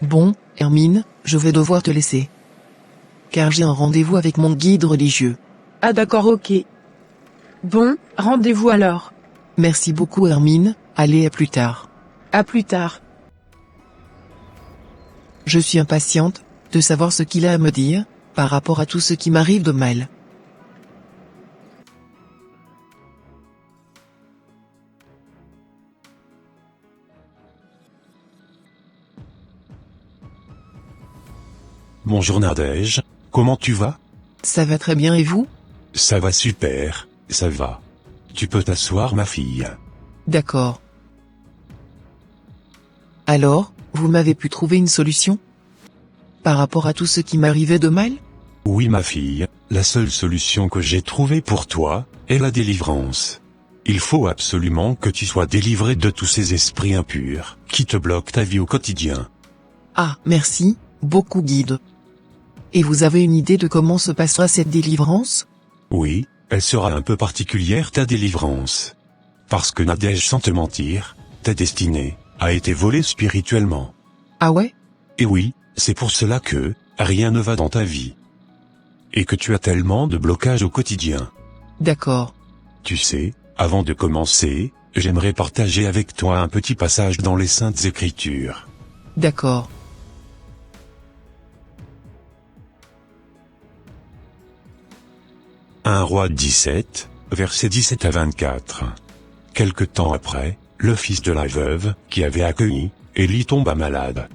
Bon, Hermine, je vais devoir te laisser. Car j'ai un rendez-vous avec mon guide religieux. Ah d'accord, ok. Bon, rendez-vous alors. Merci beaucoup Hermine, allez à plus tard. À plus tard. Je suis impatiente de savoir ce qu'il a à me dire, par rapport à tout ce qui m'arrive de mal. Bonjour Nadège, comment tu vas? Ça va très bien et vous? Ça va super, ça va. Tu peux t'asseoir ma fille. D'accord. Alors, vous m'avez pu trouver une solution? Par rapport à tout ce qui m'arrivait de mal? Oui ma fille, la seule solution que j'ai trouvée pour toi, est la délivrance. Il faut absolument que tu sois délivré de tous ces esprits impurs, qui te bloquent ta vie au quotidien. Ah, merci, beaucoup guide. Et vous avez une idée de comment se passera cette délivrance? Oui, elle sera un peu particulière ta délivrance. Parce que Nadège, sans te mentir, ta destinée a été volée spirituellement. Ah ouais? Et oui, c'est pour cela que rien ne va dans ta vie. Et que tu as tellement de blocages au quotidien. D'accord. Tu sais, avant de commencer, j'aimerais partager avec toi un petit passage dans les Saintes Écritures. D'accord. Un roi 17, versets 17 à 24. Quelque temps après, le fils de la veuve, qui avait accueilli Élie, tomba malade.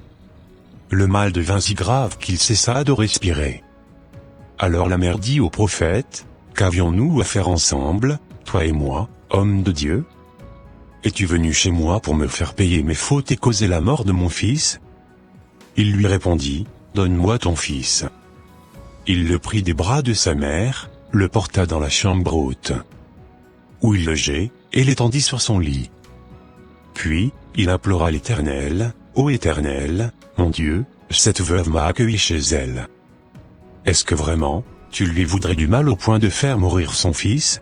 Le mal devint si grave qu'il cessa de respirer. Alors la mère dit au prophète, « Qu'avions-nous à faire ensemble, toi et moi, homme de Dieu? Es-tu venu chez moi pour me faire payer mes fautes et causer la mort de mon fils ?» Il lui répondit, « Donne-moi ton fils. » Il le prit des bras de sa mère, le porta dans la chambre haute, où il logeait, et l'étendit sur son lit. Puis, il implora l'Éternel, « Ô Éternel, mon Dieu, cette veuve m'a accueilli chez elle. Est-ce que vraiment, tu lui voudrais du mal au point de faire mourir son fils ?»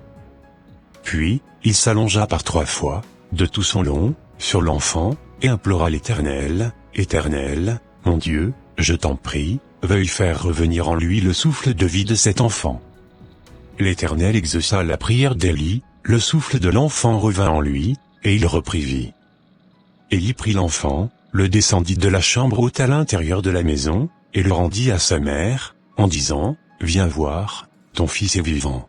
Puis, il s'allongea par 3 fois, de tout son long, sur l'enfant, et implora l'Éternel, « Éternel, mon Dieu, je t'en prie, veuille faire revenir en lui le souffle de vie de cet enfant. » L'Éternel exauça la prière d'Élie, le souffle de l'enfant revint en lui, et il reprit vie. Élie prit l'enfant, le descendit de la chambre haute à l'intérieur de la maison, et le rendit à sa mère, en disant, « Viens voir, ton fils est vivant. »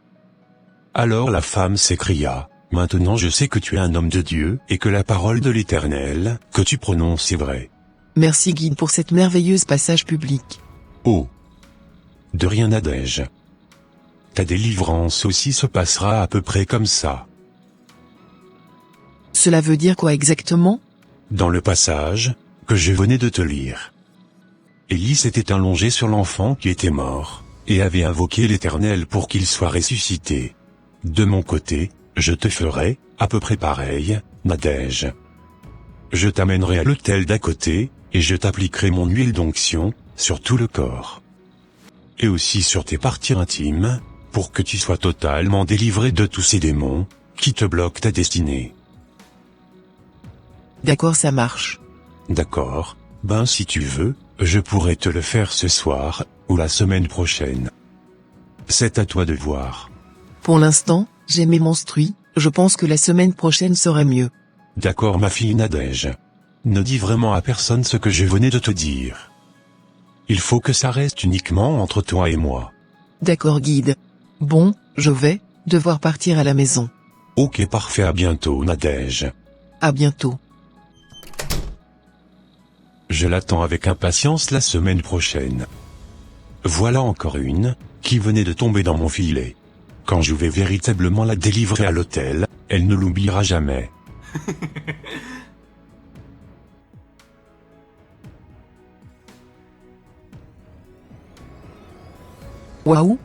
Alors la femme s'écria, « Maintenant je sais que tu es un homme de Dieu, et que la parole de l'Éternel, que tu prononces est vraie. » Merci guide pour cette merveilleuse passage public. Oh! De rien Nadège. Ta délivrance aussi se passera à peu près comme ça. Cela veut dire quoi exactement? Dans le passage que je venais de te lire, Élie s'était allongé sur l'enfant qui était mort, et avait invoqué l'Éternel pour qu'il soit ressuscité. De mon côté, je te ferai, à peu près pareil, Nadège. Je t'amènerai à l'autel d'à côté, et je t'appliquerai mon huile d'onction, sur tout le corps. Et aussi sur tes parties intimes, pour que tu sois totalement délivré de tous ces démons, qui te bloquent ta destinée. D'accord, ça marche. D'accord, ben si tu veux, je pourrais te le faire ce soir, ou la semaine prochaine. C'est à toi de voir. Pour l'instant, j'ai mes menstrues, je pense que la semaine prochaine sera mieux. D'accord ma fille Nadège. Ne dis vraiment à personne ce que je venais de te dire. Il faut que ça reste uniquement entre toi et moi. D'accord guide. Bon, je vais devoir partir à la maison. Ok parfait, à bientôt Nadège. À bientôt. Je l'attends avec impatience la semaine prochaine. Voilà encore une, qui venait de tomber dans mon filet. Quand je vais véritablement la délivrer à l'hôtel, elle ne l'oubliera jamais. Waouh!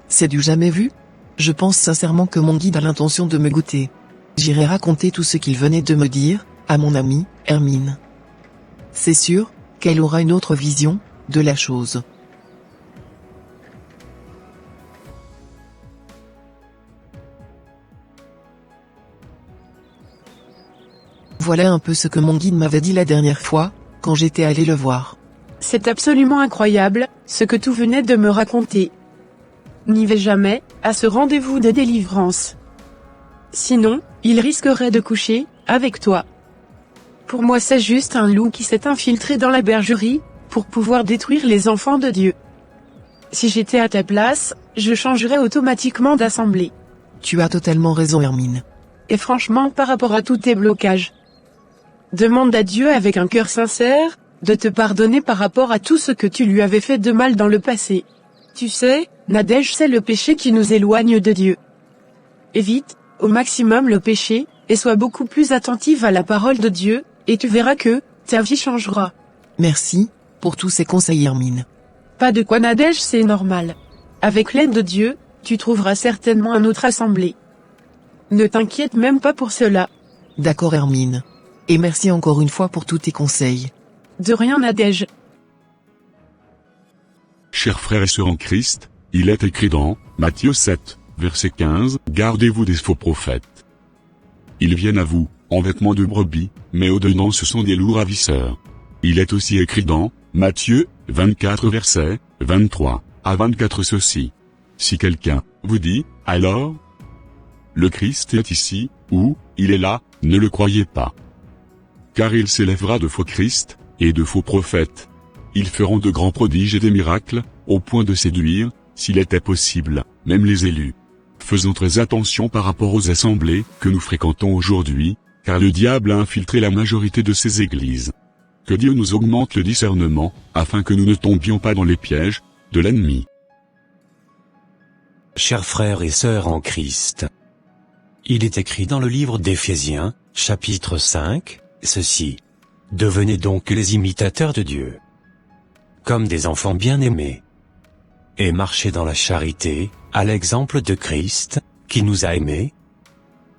C'est du jamais vu? Je pense sincèrement que mon guide a l'intention de me goûter. J'irai raconter tout ce qu'il venait de me dire, à mon amie, Hermine. C'est sûr, qu'elle aura une autre vision, de la chose. Voilà un peu ce que mon guide m'avait dit la dernière fois, quand j'étais allé le voir. C'est absolument incroyable, ce que tu venais de me raconter. N'y vais jamais, à ce rendez-vous de délivrance. Sinon, il risquerait de coucher, avec toi. Pour moi c'est juste un loup qui s'est infiltré dans la bergerie, pour pouvoir détruire les enfants de Dieu. Si j'étais à ta place, je changerais automatiquement d'assemblée. Tu as totalement raison Hermine. Et franchement par rapport à tous tes blocages, demande à Dieu avec un cœur sincère, de te pardonner par rapport à tout ce que tu lui avais fait de mal dans le passé. Tu sais, Nadège, c'est le péché qui nous éloigne de Dieu. Évite, au maximum le péché, et sois beaucoup plus attentive à la parole de Dieu, et tu verras que, ta vie changera. Merci, pour tous ces conseils Hermine. Pas de quoi Nadège, c'est normal. Avec l'aide de Dieu, tu trouveras certainement un autre assemblée. Ne t'inquiète même pas pour cela. D'accord Hermine. Et merci encore une fois pour tous tes conseils. De rien Nadège. Chers frères et sœurs en Christ, il est écrit dans Matthieu 7, verset 15, « Gardez-vous des faux prophètes. Ils viennent à vous, en vêtements de brebis, mais au-dedans ce sont des loups ravisseurs. » Il est aussi écrit dans Matthieu 24 verset 23 à 24 ceci. « Si quelqu'un vous dit, alors, le Christ est ici, ou, il est là, ne le croyez pas. Car il s'élèvera de faux Christ, et de faux prophètes. Ils feront de grands prodiges et des miracles, au point de séduire, s'il était possible, même les élus. Faisons très attention par rapport aux assemblées que nous fréquentons aujourd'hui, car le diable a infiltré la majorité de ces églises. Que Dieu nous augmente le discernement, afin que nous ne tombions pas dans les pièges de l'ennemi. Chers frères et sœurs en Christ, il est écrit dans le livre d'Éphésiens, chapitre 5, ceci. Devenez donc les imitateurs de Dieu, comme des enfants bien-aimés, et marchez dans la charité, à l'exemple de Christ, qui nous a aimés,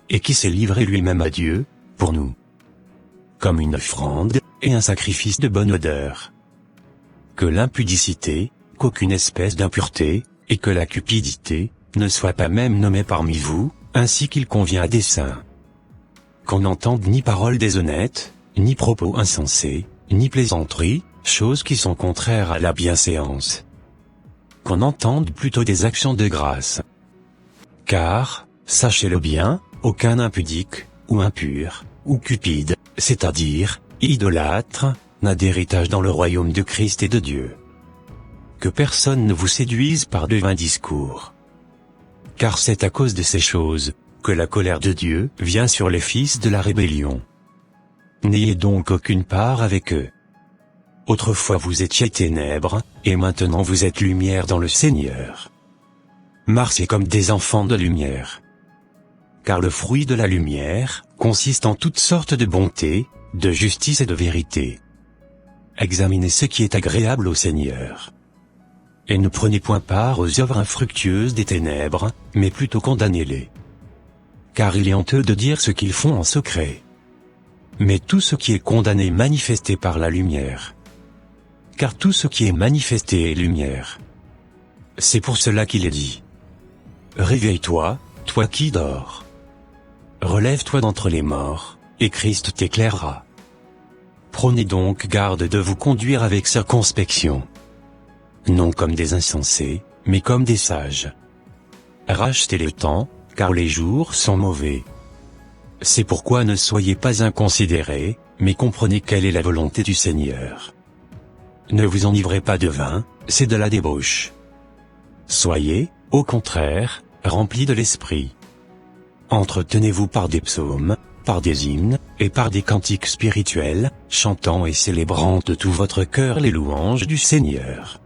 et qui s'est livré lui-même à Dieu, pour nous, comme une offrande, et un sacrifice de bonne odeur. Que l'impudicité, qu'aucune espèce d'impureté, et que la cupidité, ne soit pas même nommée parmi vous, ainsi qu'il convient à des saints. Qu'on n'entende ni paroles déshonnêtes, ni propos insensés, ni plaisanteries, choses qui sont contraires à la bienséance. Qu'on entende plutôt des actions de grâce. Car, sachez-le bien, aucun impudique, ou impur, ou cupide, c'est-à-dire, idolâtre, n'a d'héritage dans le royaume de Christ et de Dieu. Que personne ne vous séduise par de vains discours. Car c'est à cause de ces choses, que la colère de Dieu vient sur les fils de la rébellion. N'ayez donc aucune part avec eux. Autrefois vous étiez ténèbres, et maintenant vous êtes lumière dans le Seigneur. Marchez comme des enfants de lumière. Car le fruit de la lumière consiste en toutes sortes de bonté, de justice et de vérité. Examinez ce qui est agréable au Seigneur. Et ne prenez point part aux œuvres infructueuses des ténèbres, mais plutôt condamnez-les. Car il est honteux de dire ce qu'ils font en secret. Mais tout ce qui est condamné est manifesté par la lumière. Car tout ce qui est manifesté est lumière. C'est pour cela qu'il est dit. Réveille-toi, toi qui dors. Relève-toi d'entre les morts, et Christ t'éclairera. Prenez donc garde de vous conduire avec circonspection. Non comme des insensés, mais comme des sages. Rachetez le temps, car les jours sont mauvais. C'est pourquoi ne soyez pas inconsidérés, mais comprenez quelle est la volonté du Seigneur. Ne vous enivrez pas de vin, c'est de la débauche. Soyez, au contraire, remplis de l'esprit. Entretenez-vous par des psaumes, par des hymnes, et par des cantiques spirituels, chantant et célébrant de tout votre cœur les louanges du Seigneur.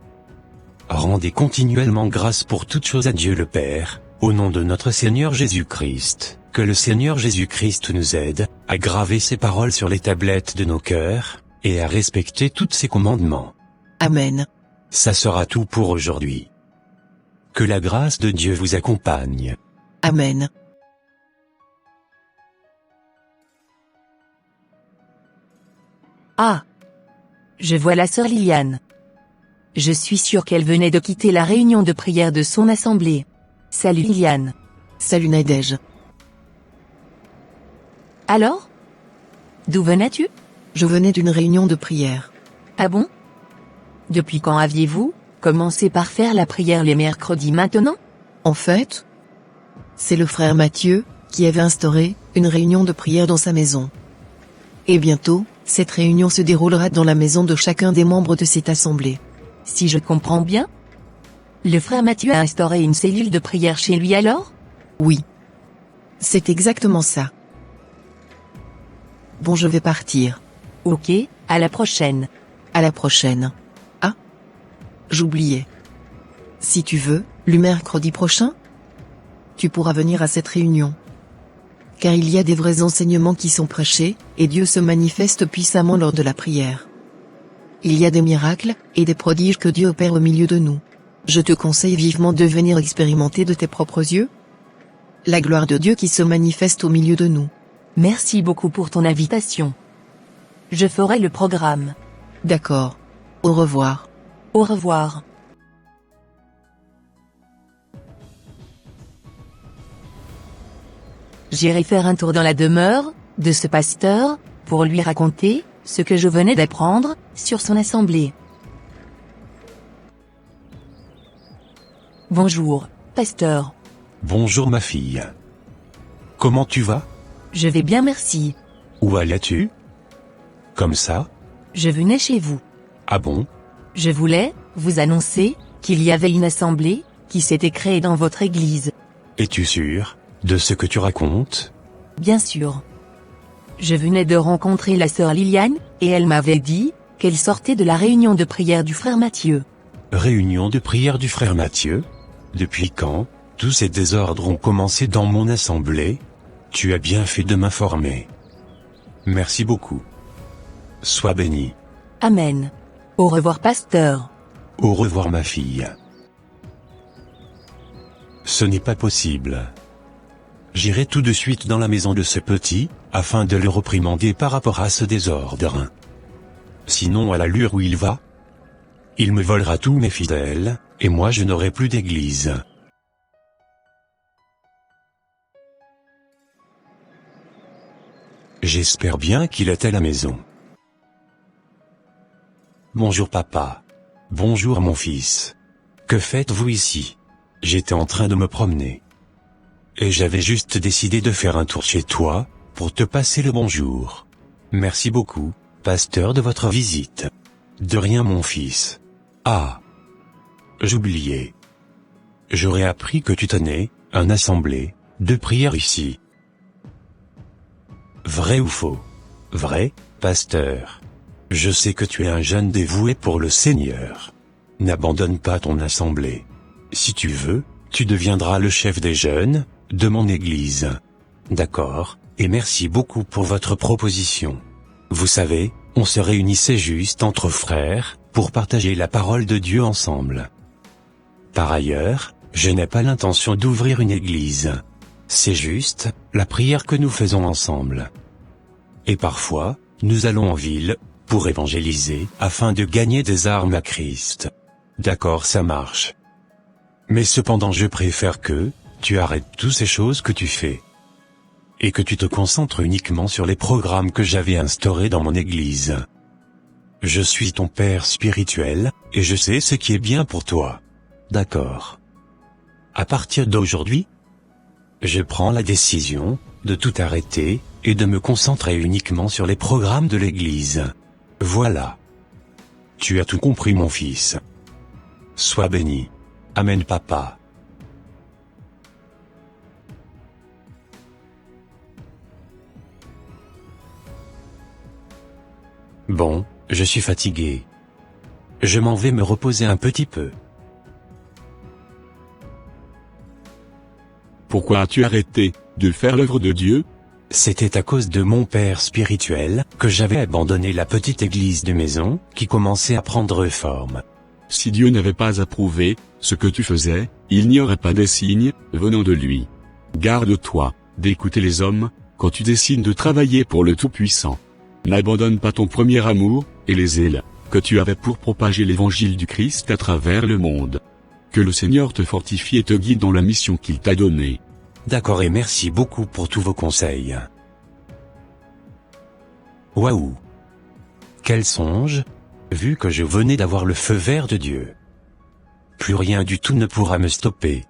Rendez continuellement grâce pour toutes choses à Dieu le Père, au nom de notre Seigneur Jésus-Christ. Que le Seigneur Jésus-Christ nous aide, à graver ses paroles sur les tablettes de nos cœurs, et à respecter tous ses commandements. Amen. Ça sera tout pour aujourd'hui. Que la grâce de Dieu vous accompagne. Amen. Ah! Je vois la sœur Liliane. Je suis sûre qu'elle venait de quitter la réunion de prière de son assemblée. Salut Liliane. Salut Nadège. Alors? D'où venais-tu? Je venais d'une réunion de prière. Ah bon? Depuis quand aviez-vous commencé par faire la prière les mercredis maintenant? En fait, c'est le frère Mathieu qui avait instauré une réunion de prière dans sa maison. Et bientôt, cette réunion se déroulera dans la maison de chacun des membres de cette assemblée. Si je comprends bien, le frère Mathieu a instauré une cellule de prière chez lui alors? Oui. C'est exactement ça. Bon, je vais partir. Ok, à la prochaine. À la prochaine. Ah, j'oubliais. Si tu veux, le mercredi prochain, tu pourras venir à cette réunion. Car il y a des vrais enseignements qui sont prêchés, et Dieu se manifeste puissamment lors de la prière. Il y a des miracles, et des prodiges que Dieu opère au milieu de nous. Je te conseille vivement de venir expérimenter de tes propres yeux la gloire de Dieu qui se manifeste au milieu de nous. Merci beaucoup pour ton invitation. Je ferai le programme. D'accord. Au revoir. Au revoir. J'irai faire un tour dans la demeure de ce pasteur pour lui raconter ce que je venais d'apprendre sur son assemblée. Bonjour, pasteur. Bonjour ma fille. Comment tu vas? Je vais bien, merci. Où allais-tu? Comme ça? Je venais chez vous. Ah bon? Je voulais vous annoncer qu'il y avait une assemblée qui s'était créée dans votre église. Es-tu sûr de ce que tu racontes? Bien sûr. Je venais de rencontrer la sœur Liliane, et elle m'avait dit qu'elle sortait de la réunion de prière du frère Mathieu. Réunion de prière du frère Mathieu? Depuis quand tous ces désordres ont commencé dans mon assemblée? Tu as bien fait de m'informer. Merci beaucoup. Sois béni. Amen. Au revoir, pasteur. Au revoir ma fille. Ce n'est pas possible. J'irai tout de suite dans la maison de ce petit, afin de le réprimander par rapport à ce désordre. Sinon, à l'allure où il va, il me volera tous mes fidèles, et moi je n'aurai plus d'église. J'espère bien qu'il est à la maison. Bonjour papa. Bonjour mon fils. Que faites-vous ici? J'étais en train de me promener. Et j'avais juste décidé de faire un tour chez toi, pour te passer le bonjour. Merci beaucoup, pasteur, de votre visite. De rien mon fils. Ah. J'oubliais. J'aurais appris que tu tenais un assemblée de prière ici. Vrai ou faux? Vrai, pasteur. Je sais que tu es un jeune dévoué pour le Seigneur. N'abandonne pas ton assemblée. Si tu veux, tu deviendras le chef des jeunes de mon église. D'accord, et merci beaucoup pour votre proposition. Vous savez, on se réunissait juste entre frères, pour partager la parole de Dieu ensemble. Par ailleurs, je n'ai pas l'intention d'ouvrir une église. C'est juste la prière que nous faisons ensemble. Et parfois, nous allons en ville, pour évangéliser, afin de gagner des armes à Christ. D'accord, ça marche. Mais cependant je préfère que tu arrêtes toutes ces choses que tu fais. Et que tu te concentres uniquement sur les programmes que j'avais instaurés dans mon église. Je suis ton père spirituel, et je sais ce qui est bien pour toi. D'accord. À partir d'aujourd'hui, je prends la décision de tout arrêter, et de me concentrer uniquement sur les programmes de l'église. Voilà. Tu as tout compris mon fils. Sois béni. Amen papa. Bon, je suis fatigué. Je m'en vais me reposer un petit peu. Pourquoi as-tu arrêté de faire l'œuvre de Dieu? C'était à cause de mon père spirituel que j'avais abandonné la petite église de maison qui commençait à prendre forme. Si Dieu n'avait pas approuvé ce que tu faisais, il n'y aurait pas des signes venant de lui. Garde-toi d'écouter les hommes quand tu décides de travailler pour le Tout-Puissant. N'abandonne pas ton premier amour et les zèles que tu avais pour propager l'évangile du Christ à travers le monde. Que le Seigneur te fortifie et te guide dans la mission qu'il t'a donnée. D'accord et merci beaucoup pour tous vos conseils. Waouh! Quel songe! Vu que je venais d'avoir le feu vert de Dieu. Plus rien du tout ne pourra me stopper.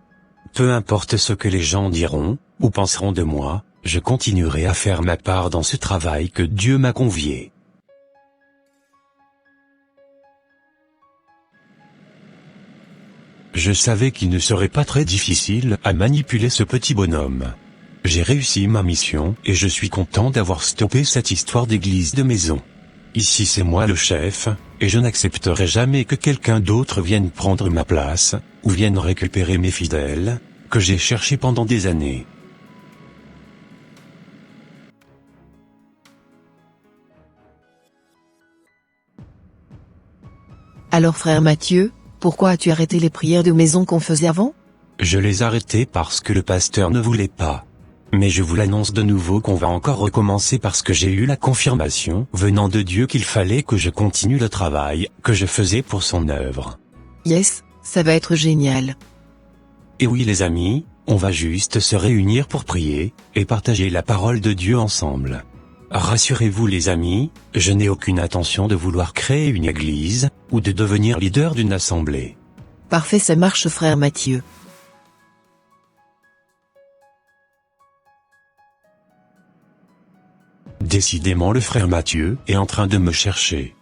Peu importe ce que les gens diront, ou penseront de moi, je continuerai à faire ma part dans ce travail que Dieu m'a confié. Je savais qu'il ne serait pas très difficile à manipuler ce petit bonhomme. J'ai réussi ma mission et je suis content d'avoir stoppé cette histoire d'église de maison. Ici c'est moi le chef, et je n'accepterai jamais que quelqu'un d'autre vienne prendre ma place, ou vienne récupérer mes fidèles, que j'ai cherchés pendant des années. Alors frère Mathieu, pourquoi as-tu arrêté les prières de maison qu'on faisait avant? Je les arrêtais parce que le pasteur ne voulait pas. Mais je vous l'annonce de nouveau qu'on va encore recommencer parce que j'ai eu la confirmation venant de Dieu qu'il fallait que je continue le travail que je faisais pour son œuvre. Yes, ça va être génial. Et oui les amis, on va juste se réunir pour prier, et partager la parole de Dieu ensemble. Rassurez-vous les amis, je n'ai aucune intention de vouloir créer une église, ou de devenir leader d'une assemblée. Parfait, ça marche frère Mathieu. Décidément le frère Mathieu est en train de me chercher.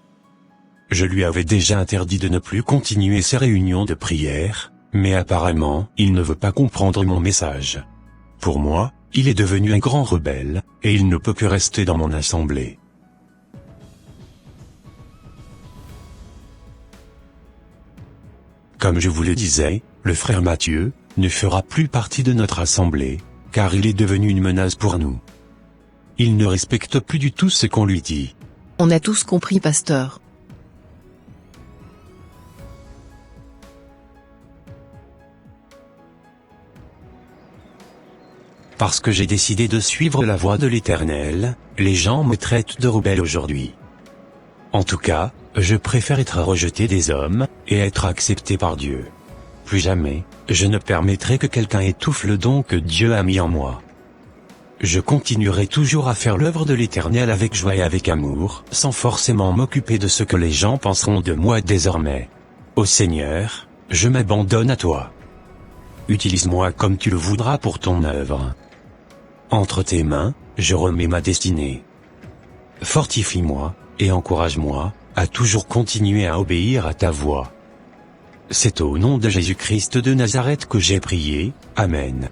Je lui avais déjà interdit de ne plus continuer ses réunions de prière, mais apparemment, il ne veut pas comprendre mon message. Pour moi, il est devenu un grand rebelle, et il ne peut plus rester dans mon assemblée. Comme je vous le disais, le frère Mathieu ne fera plus partie de notre assemblée, car il est devenu une menace pour nous. Il ne respecte plus du tout ce qu'on lui dit. On a tous compris pasteur. Parce que j'ai décidé de suivre la voie de l'Éternel, les gens me traitent de rebelle aujourd'hui. En tout cas, je préfère être rejeté des hommes, et être accepté par Dieu. Plus jamais, je ne permettrai que quelqu'un étouffe le don que Dieu a mis en moi. Je continuerai toujours à faire l'œuvre de l'Éternel avec joie et avec amour, sans forcément m'occuper de ce que les gens penseront de moi désormais. Ô Seigneur, je m'abandonne à toi. Utilise-moi comme tu le voudras pour ton œuvre. Entre tes mains, je remets ma destinée. Fortifie-moi, et encourage-moi, à toujours continuer à obéir à ta voix. C'est au nom de Jésus-Christ de Nazareth que j'ai prié, Amen.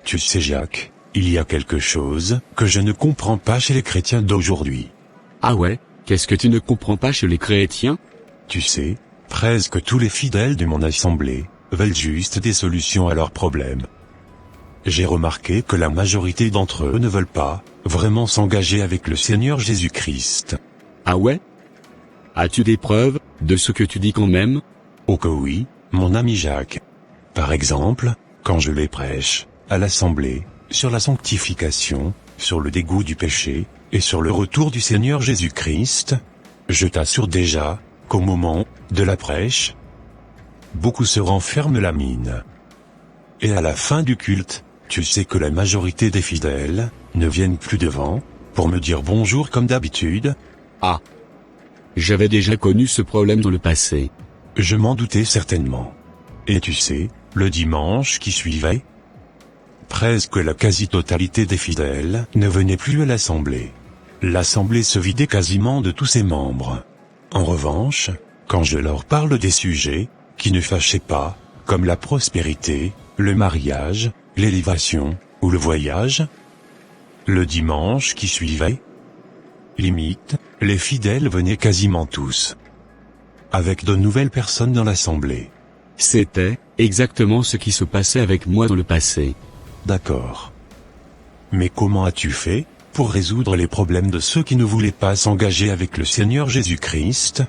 Tu sais Jacques, il y a quelque chose que je ne comprends pas chez les chrétiens d'aujourd'hui. Ah ouais, qu'est-ce que tu ne comprends pas chez les chrétiens? Tu sais, presque tous les fidèles de mon assemblée veulent juste des solutions à leurs problèmes. J'ai remarqué que la majorité d'entre eux ne veulent pas vraiment s'engager avec le Seigneur Jésus-Christ. Ah ouais? As-tu des preuves de ce que tu dis quand même? Oh que oui, mon ami Jacques. Par exemple, quand je les prêche à l'assemblée, sur la sanctification, sur le dégoût du péché, et sur le retour du Seigneur Jésus-Christ, je t'assure déjà qu'au moment de la prêche, beaucoup se renferment la mine. Et à la fin du culte, tu sais que la majorité des fidèles ne viennent plus devant pour me dire bonjour comme d'habitude. Ah. J'avais déjà connu ce problème dans le passé. Je m'en doutais certainement. Et tu sais, le dimanche qui suivait, presque la quasi-totalité des fidèles ne venaient plus à l'assemblée. L'assemblée se vidait quasiment de tous ses membres. En revanche, quand je leur parle des sujets qui ne fâchaient pas, comme la prospérité, le mariage, l'élévation, ou le voyage, le dimanche qui suivait, limite, les fidèles venaient quasiment tous. Avec de nouvelles personnes dans l'assemblée. C'était exactement ce qui se passait avec moi dans le passé. D'accord. Mais comment as-tu fait pour résoudre les problèmes de ceux qui ne voulaient pas s'engager avec le Seigneur Jésus-Christ?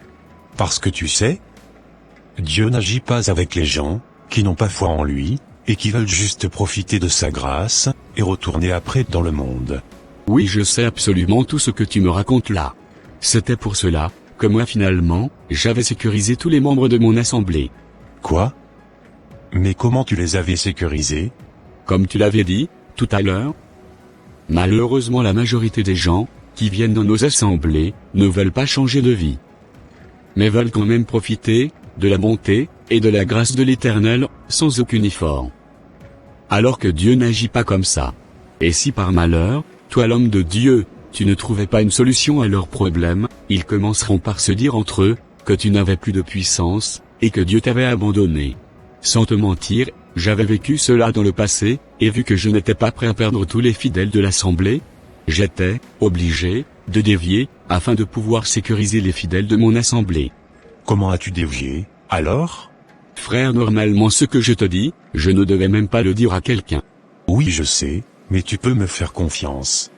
Parce que tu sais, Dieu n'agit pas avec les gens qui n'ont pas foi en lui, et qui veulent juste profiter de sa grâce, et retourner après dans le monde. Oui, je sais absolument tout ce que tu me racontes là. C'était pour cela que moi finalement, j'avais sécurisé tous les membres de mon assemblée. Quoi? Mais comment tu les avais sécurisés? Comme tu l'avais dit, tout à l'heure. Malheureusement la majorité des gens qui viennent dans nos assemblées, ne veulent pas changer de vie, mais veulent quand même profiter de la bonté et de la grâce de l'Éternel, sans aucun effort. Alors que Dieu n'agit pas comme ça. Et si par malheur, toi l'homme de Dieu, tu ne trouvais pas une solution à leurs problèmes, ils commenceront par se dire entre eux, que tu n'avais plus de puissance, et que Dieu t'avait abandonné. Sans te mentir, j'avais vécu cela dans le passé, et vu que je n'étais pas prêt à perdre tous les fidèles de l'assemblée, j'étais obligé de dévier, afin de pouvoir sécuriser les fidèles de mon assemblée. Comment as-tu dévié, alors? Frère, normalement ce que je te dis, je ne devais même pas le dire à quelqu'un. Oui, je sais, mais tu peux me faire confiance.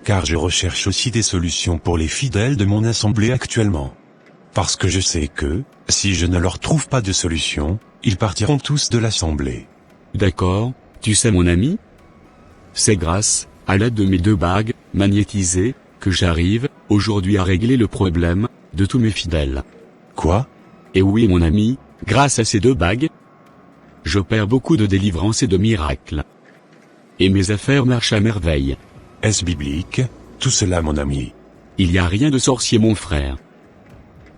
Car je recherche aussi des solutions pour les fidèles de mon assemblée actuellement. Parce que je sais que, si je ne leur trouve pas de solution, ils partiront tous de l'assemblée. D'accord, tu sais mon ami? C'est grâce à l'aide de mes 2 bagues magnétisées que j'arrive aujourd'hui à régler le problème de tous mes fidèles. Quoi? Et oui mon ami, grâce à ces 2 bagues, j'opère beaucoup de délivrance et de miracles. Et mes affaires marchent à merveille. Est-ce biblique, tout cela mon ami? Il n'y a rien de sorcier mon frère.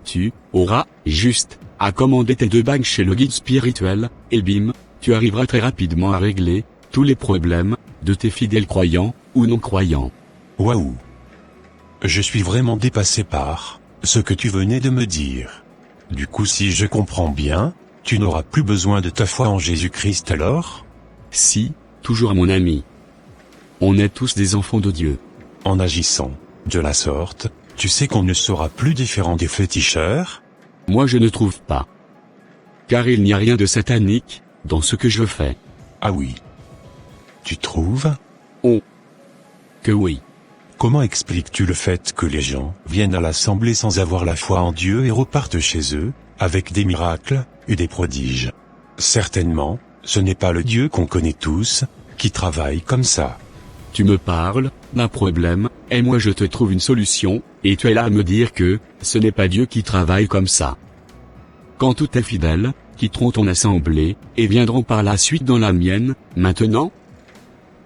Tu auras juste à commander tes 2 bagues chez le guide spirituel, et bim, tu arriveras très rapidement à régler tous les problèmes de tes fidèles croyants ou non croyants. Waouh! Je suis vraiment dépassé par ce que tu venais de me dire. Du coup, si je comprends bien, tu n'auras plus besoin de ta foi en Jésus-Christ alors? Si, toujours mon ami. On est tous des enfants de Dieu. En agissant de la sorte, tu sais qu'on ne sera plus différent des féticheurs? Moi je ne trouve pas. Car il n'y a rien de satanique dans ce que je fais. Ah oui. Tu trouves? Oh. Que oui. Comment expliques-tu le fait que les gens viennent à l'assemblée sans avoir la foi en Dieu et repartent chez eux, avec des miracles et des prodiges? Certainement, ce n'est pas le Dieu qu'on connaît tous, qui travaille comme ça. Tu me parles d'un problème, et moi je te trouve une solution, et tu es là à me dire que ce n'est pas Dieu qui travaille comme ça. Quand tous tes fidèles quitteront ton assemblée, et viendront par la suite dans la mienne, maintenant,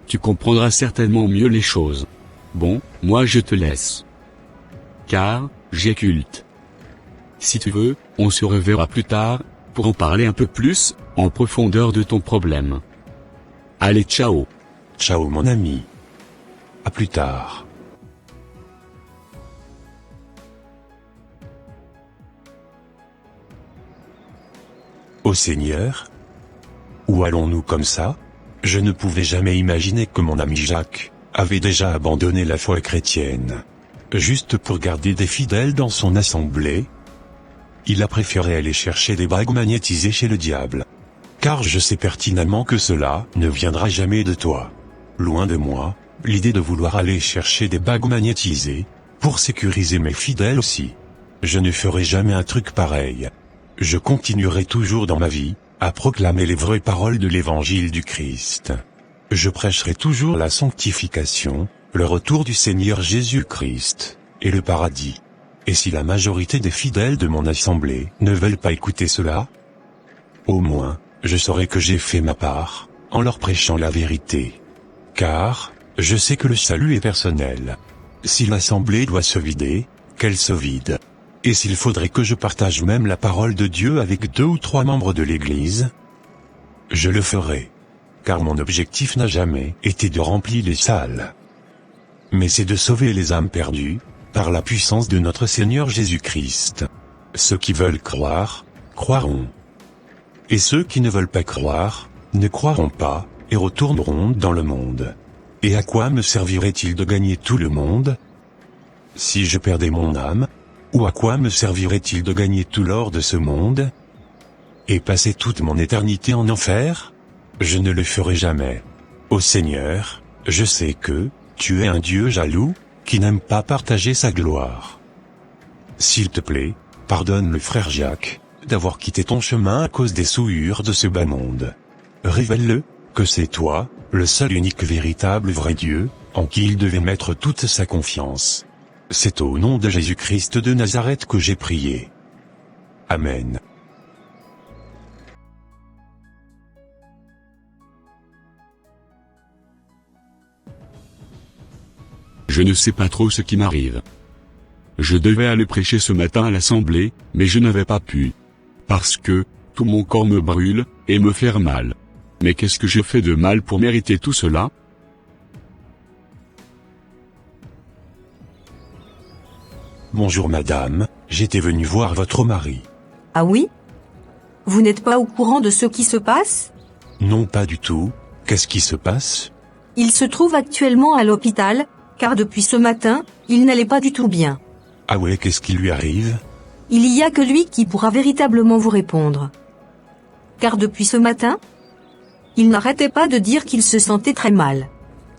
tu comprendras certainement mieux les choses. Bon, moi je te laisse. Car, j'ai culte. Si tu veux, on se reverra plus tard, pour en parler un peu plus, en profondeur de ton problème. Allez, ciao. Ciao mon ami. À plus tard. Ô Seigneur? Où allons-nous comme ça? Je ne pouvais jamais imaginer que mon ami Jacques avait déjà abandonné la foi chrétienne. Juste pour garder des fidèles dans son assemblée. Il a préféré aller chercher des bagues magnétisées chez le diable. Car je sais pertinemment que cela ne viendra jamais de toi. Loin de moi, l'idée de vouloir aller chercher des bagues magnétisées, pour sécuriser mes fidèles aussi. Je ne ferai jamais un truc pareil. Je continuerai toujours dans ma vie, à proclamer les vraies paroles de l'évangile du Christ. Je prêcherai toujours la sanctification, le retour du Seigneur Jésus-Christ, et le paradis. Et si la majorité des fidèles de mon assemblée ne veulent pas écouter cela, au moins, je saurai que j'ai fait ma part, en leur prêchant la vérité. Car, je sais que le salut est personnel. Si l'assemblée doit se vider, qu'elle se vide. Et s'il faudrait que je partage même la parole de Dieu avec 2 ou 3 membres de l'Église, je le ferai. Car mon objectif n'a jamais été de remplir les salles. Mais c'est de sauver les âmes perdues, par la puissance de notre Seigneur Jésus-Christ. Ceux qui veulent croire, croiront. Et ceux qui ne veulent pas croire, ne croiront pas, et retourneront dans le monde. Et à quoi me servirait-il de gagner tout le monde? Si je perdais mon âme, ou à quoi me servirait-il de gagner tout l'or de ce monde? Et passer toute mon éternité en enfer? Je ne le ferai jamais. Ô Seigneur, je sais que, tu es un Dieu jaloux, qui n'aime pas partager sa gloire. S'il te plaît, pardonne le frère Jacques, d'avoir quitté ton chemin à cause des souillures de ce bas monde. Révèle-le, que c'est toi, le seul unique véritable vrai Dieu, en qui il devait mettre toute sa confiance. C'est au nom de Jésus-Christ de Nazareth que j'ai prié. Amen. je ne sais pas trop ce qui m'arrive. Je devais aller prêcher ce matin à l'assemblée, mais je n'avais pas pu. Parce que, tout mon corps me brûle, et me fait mal. Mais qu'est-ce que j'ai fait de mal pour mériter tout cela? Bonjour madame, j'étais venu voir votre mari. Ah oui? Vous n'êtes pas au courant de ce qui se passe? Non, pas du tout. Qu'est-ce qui se passe? Il se trouve actuellement à l'hôpital, car depuis ce matin, il n'allait pas du tout bien. Ah ouais, qu'est-ce qui lui arrive? Il y a que lui qui pourra véritablement vous répondre. Car depuis ce matin, il n'arrêtait pas de dire qu'il se sentait très mal.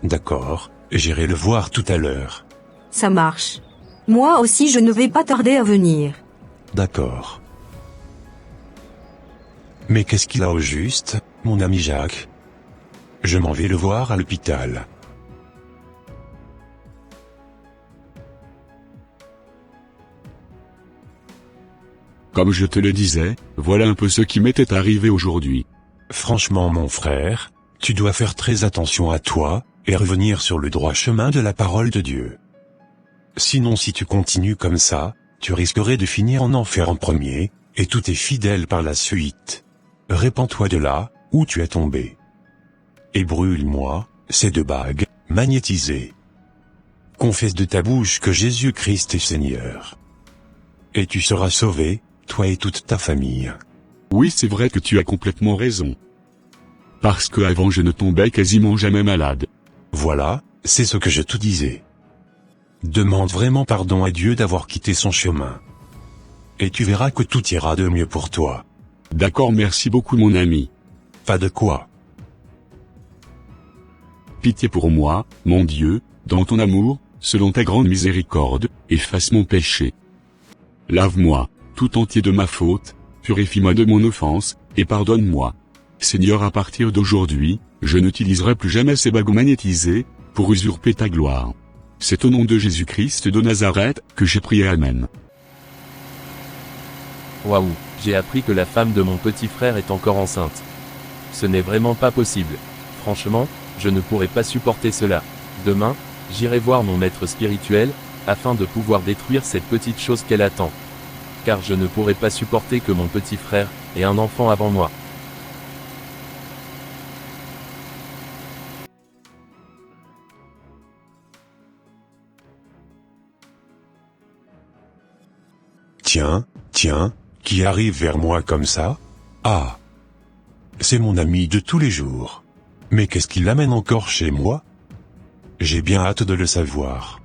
D'accord, j'irai le voir tout à l'heure. Ça marche. Moi aussi je ne vais pas tarder à venir. D'accord. Mais qu'est-ce qu'il a au juste, mon ami Jacques? Je m'en vais le voir à l'hôpital. Comme je te le disais, voilà un peu ce qui m'était arrivé aujourd'hui. Franchement mon frère, tu dois faire très attention à toi, et revenir sur le droit chemin de la parole de Dieu. Sinon si tu continues comme ça, tu risquerais de finir en enfer en premier, et tout est fidèle par la suite. Répands-toi de là, où tu es tombé. Et brûle-moi, ces deux bagues, magnétisées. Confesse de ta bouche que Jésus-Christ est Seigneur. Et tu seras sauvé, toi et toute ta famille. Oui, c'est vrai que tu as complètement raison. Parce que avant je ne tombais quasiment jamais malade. Voilà, c'est ce que je te disais. Demande vraiment pardon à Dieu d'avoir quitté son chemin. Et tu verras que tout ira de mieux pour toi. D'accord, merci beaucoup mon ami. Pas de quoi. Pitié pour moi, mon Dieu, dans ton amour, selon ta grande miséricorde, efface mon péché. Lave-moi, tout entier de ma faute, purifie-moi de mon offense, et pardonne-moi. Seigneur, à partir d'aujourd'hui, je n'utiliserai plus jamais ces bagues magnétisées, pour usurper ta gloire. C'est au nom de Jésus-Christ de Nazareth, que j'ai prié, Amen. Waouh, j'ai appris que la femme de mon petit frère est encore enceinte. Ce n'est vraiment pas possible. Franchement, je ne pourrais pas supporter cela. Demain, j'irai voir mon maître spirituel, afin de pouvoir détruire cette petite chose qu'elle attend. Car je ne pourrais pas supporter que mon petit frère ait un enfant avant moi. Tiens, qui arrive vers moi comme ça? Ah! C'est mon ami de tous les jours. Mais qu'est-ce qui l'amène encore chez moi? J'ai bien hâte de le savoir.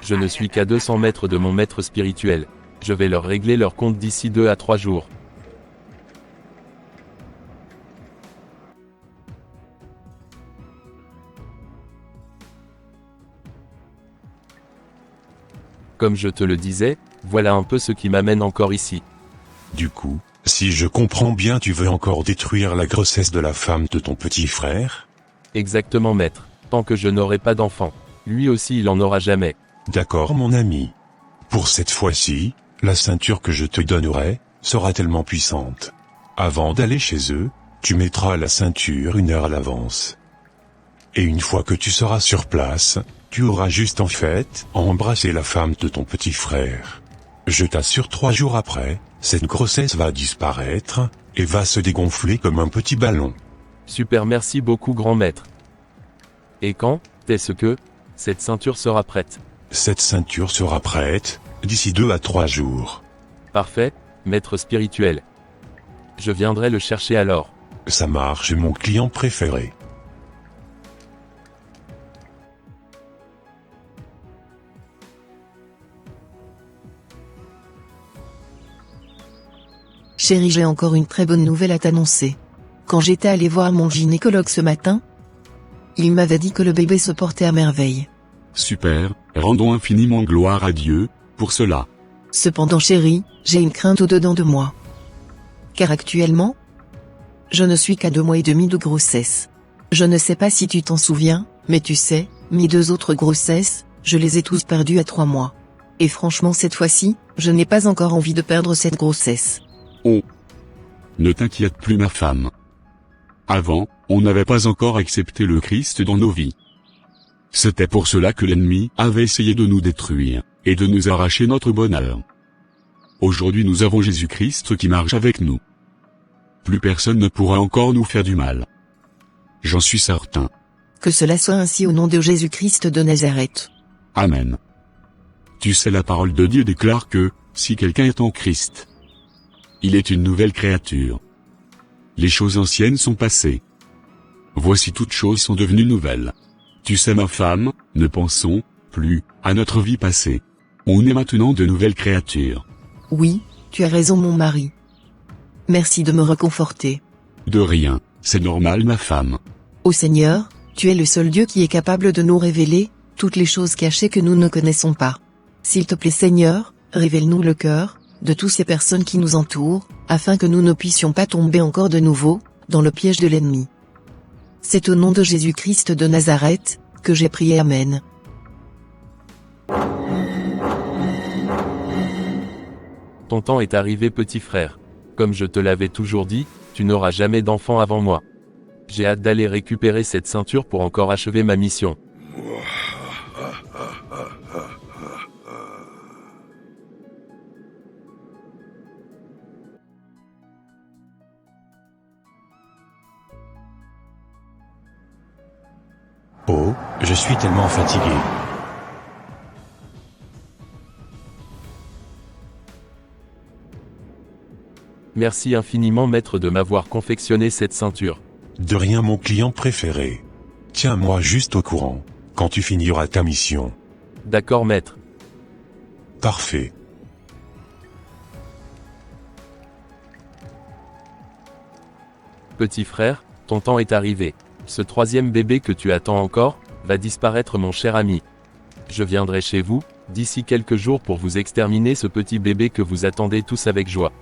Je ne suis qu'à 200 mètres de mon maître spirituel. Je vais leur régler leur compte d'ici 2 à 3 jours. Comme je te le disais, voilà un peu ce qui m'amène encore ici. Du coup, si je comprends bien, tu veux encore détruire la grossesse de la femme de ton petit frère? Exactement maître. Tant que je n'aurai pas d'enfant. Lui aussi il en aura jamais. D'accord mon ami. Pour cette fois-ci, la ceinture que je te donnerai, sera tellement puissante. Avant d'aller chez eux, tu mettras la ceinture 1 heure à l'avance. Et une fois que tu seras sur place, tu auras juste en fait embrassé la femme de ton petit frère. Je t'assure 3 jours après, cette grossesse va disparaître, et va se dégonfler comme un petit ballon. Super, merci beaucoup grand maître. Et quand est-ce que cette ceinture sera prête? Cette ceinture sera prête, d'ici 2 à 3 jours. Parfait, maître spirituel. Je viendrai le chercher alors. Ça marche, mon client préféré. Chérie, j'ai encore une très bonne nouvelle à t'annoncer. Quand j'étais allé voir mon gynécologue ce matin, il m'avait dit que le bébé se portait à merveille. Super, rendons infiniment gloire à Dieu, pour cela. Cependant chérie, j'ai une crainte au-dedans de moi. Car actuellement, je ne suis qu'à 2 mois et demi de grossesse. Je ne sais pas si tu t'en souviens, mais tu sais, mes 2 autres grossesses, je les ai tous perdues à 3 mois. Et franchement cette fois-ci, je n'ai pas encore envie de perdre cette grossesse. Oh. Ne t'inquiète plus ma femme. Avant, on n'avait pas encore accepté le Christ dans nos vies. C'était pour cela que l'ennemi avait essayé de nous détruire, et de nous arracher notre bonheur. Aujourd'hui nous avons Jésus-Christ qui marche avec nous. Plus personne ne pourra encore nous faire du mal. J'en suis certain. Que cela soit ainsi au nom de Jésus-Christ de Nazareth. Amen. Tu sais, la parole de Dieu déclare que, si quelqu'un est en Christ, il est une nouvelle créature. Les choses anciennes sont passées. Voici toutes choses sont devenues nouvelles. Tu sais ma femme, ne pensons plus à notre vie passée. On est maintenant de nouvelles créatures. Oui, tu as raison mon mari. Merci de me réconforter. De rien, c'est normal ma femme. Ô Seigneur, tu es le seul Dieu qui est capable de nous révéler toutes les choses cachées que nous ne connaissons pas. S'il te plaît Seigneur, révèle-nous le cœur de toutes ces personnes qui nous entourent, afin que nous ne puissions pas tomber encore de nouveau dans le piège de l'ennemi. C'est au nom de Jésus-Christ de Nazareth que j'ai prié. Amen. Ton temps est arrivé petit frère. Comme je te l'avais toujours dit, tu n'auras jamais d'enfant avant moi. J'ai hâte d'aller récupérer cette ceinture pour encore achever ma mission. Oh, je suis tellement fatigué. Merci infiniment maître de m'avoir confectionné cette ceinture. De rien mon client préféré. Tiens-moi juste au courant, quand tu finiras ta mission. D'accord maître. Parfait. Petit frère, ton temps est arrivé. Ce troisième bébé que tu attends encore, va disparaître mon cher ami. Je viendrai chez vous, d'ici quelques jours pour vous exterminer ce petit bébé que vous attendez tous avec joie.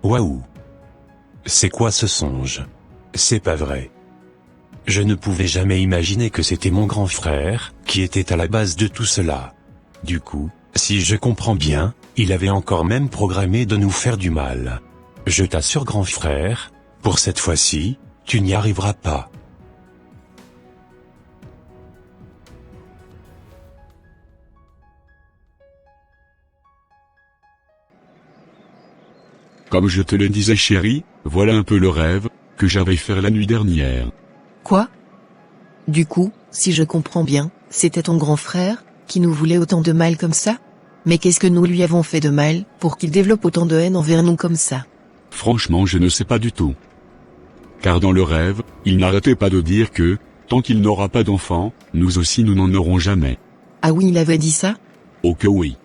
Waouh! C'est quoi ce songe? C'est pas vrai. Je ne pouvais jamais imaginer que c'était mon grand frère qui était à la base de tout cela. Du coup, si je comprends bien, il avait encore même programmé de nous faire du mal. Je t'assure grand frère, pour cette fois-ci, tu n'y arriveras pas. Comme je te le disais chérie, voilà un peu le rêve que j'avais fait la nuit dernière. Quoi? Du coup, si je comprends bien, c'était ton grand frère qui nous voulait autant de mal comme ça? Mais qu'est-ce que nous lui avons fait de mal pour qu'il développe autant de haine envers nous comme ça? Franchement je ne sais pas du tout. Car dans le rêve, il n'arrêtait pas de dire que, tant qu'il n'aura pas d'enfant, nous aussi nous n'en aurons jamais. Ah oui, il avait dit ça? Oh que oui.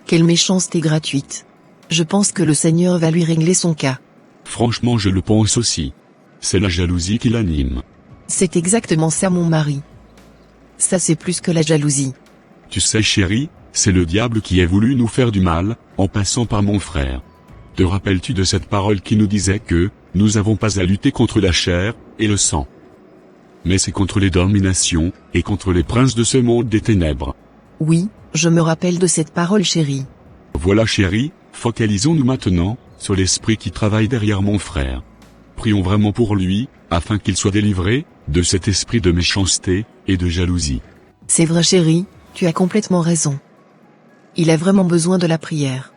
Quelle méchanceté gratuite. Je pense que le Seigneur va lui régler son cas. Franchement je le pense aussi. C'est la jalousie qui l'anime. C'est exactement ça mon mari. Ça c'est plus que la jalousie. Tu sais chérie, c'est le diable qui a voulu nous faire du mal, en passant par mon frère. Te rappelles-tu de cette parole qui nous disait que, nous n'avons pas à lutter contre la chair et le sang, mais c'est contre les dominations, et contre les princes de ce monde des ténèbres. Oui, je me rappelle de cette parole chérie. Voilà chérie, focalisons-nous maintenant, sur l'esprit qui travaille derrière mon frère. Prions vraiment pour lui, afin qu'il soit délivré, de cet esprit de méchanceté, et de jalousie. C'est vrai chérie, tu as complètement raison. Il a vraiment besoin de la prière.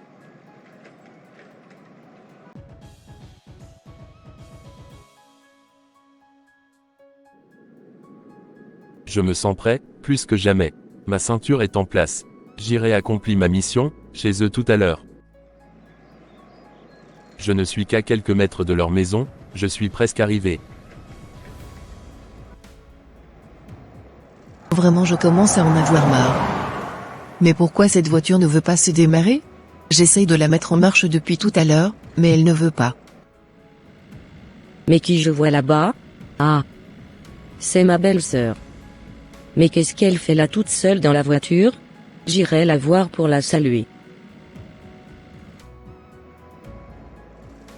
Je me sens prêt, plus que jamais. Ma ceinture est en place. J'irai accomplir ma mission, chez eux tout à l'heure. Je ne suis qu'à quelques mètres de leur maison, je suis presque arrivé. Vraiment je commence à en avoir marre. Mais pourquoi cette voiture ne veut pas se démarrer? J'essaye de la mettre en marche depuis tout à l'heure, mais elle ne veut pas. Mais qui je vois là-bas? Ah. C'est ma belle-sœur. Mais qu'est-ce qu'elle fait là toute seule dans la voiture? J'irai la voir pour la saluer.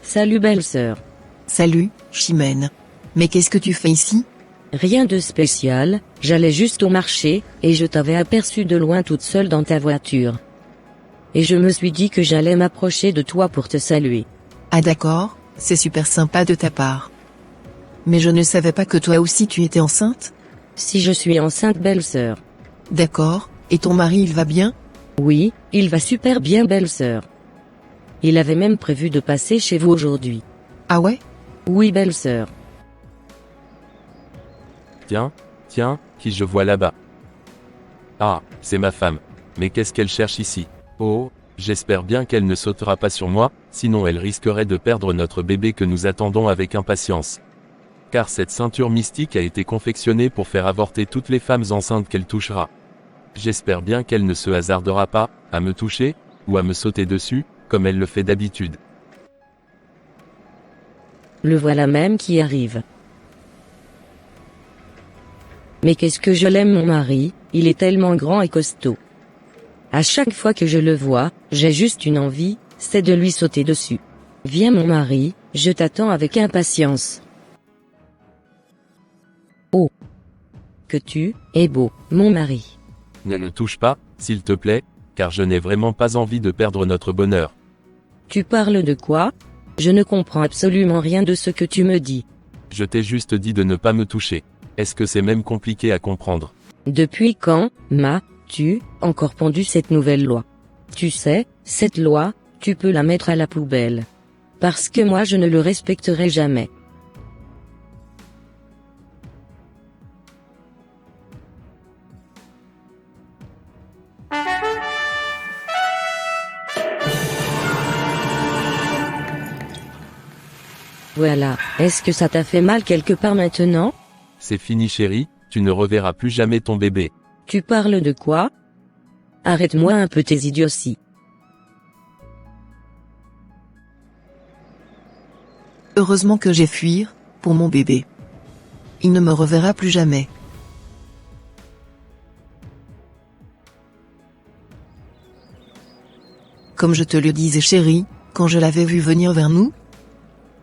Salut belle-sœur. Salut, Chimène. Mais qu'est-ce que tu fais ici? Rien de spécial, J'allais juste au marché, et je t'avais aperçu de loin toute seule dans ta voiture. Et je me suis dit que j'allais m'approcher de toi pour te saluer. Ah d'accord, c'est super sympa de ta part. Mais je ne savais pas que toi aussi tu étais enceinte? Si je suis enceinte, belle-sœur. D'accord, et ton mari il va bien? Oui, il va super bien, belle-sœur. Il avait même prévu de passer chez vous aujourd'hui. Ah ouais? Oui, belle-sœur. Tiens, qui je vois là-bas? Ah, c'est ma femme. Mais qu'est-ce qu'elle cherche ici? Oh, j'espère bien qu'elle ne sautera pas sur moi, sinon elle risquerait de perdre notre bébé que nous attendons avec impatience. Car cette ceinture mystique a été confectionnée pour faire avorter toutes les femmes enceintes qu'elle touchera. J'espère bien qu'elle ne se hasardera pas, à me toucher, ou à me sauter dessus, comme elle le fait d'habitude. Le voilà même qui arrive. Mais qu'est-ce que je l'aime mon mari, il est tellement grand et costaud. À chaque fois que je le vois, j'ai juste une envie, c'est de lui sauter dessus. Viens mon mari, je t'attends avec impatience. Oh, que tu es beau, mon mari. Ne le touche pas, s'il te plaît, car je n'ai vraiment pas envie de perdre notre bonheur. Tu parles de quoi? Je ne comprends absolument rien de ce que tu me dis. Je t'ai juste dit de ne pas me toucher. Est-ce que c'est même compliqué à comprendre? Depuis quand, tu encore pondu cette nouvelle loi? Tu sais, cette loi, tu peux la mettre à la poubelle. Parce que moi je ne le respecterai jamais. Voilà, est-ce que ça t'a fait mal quelque part maintenant? C'est fini chérie, tu ne reverras plus jamais ton bébé. Tu parles de quoi? Arrête-moi un peu tes idioties. Heureusement que j'ai fui, pour mon bébé. Il ne me reverra plus jamais. Comme je te le disais chérie, quand je l'avais vu venir vers nous,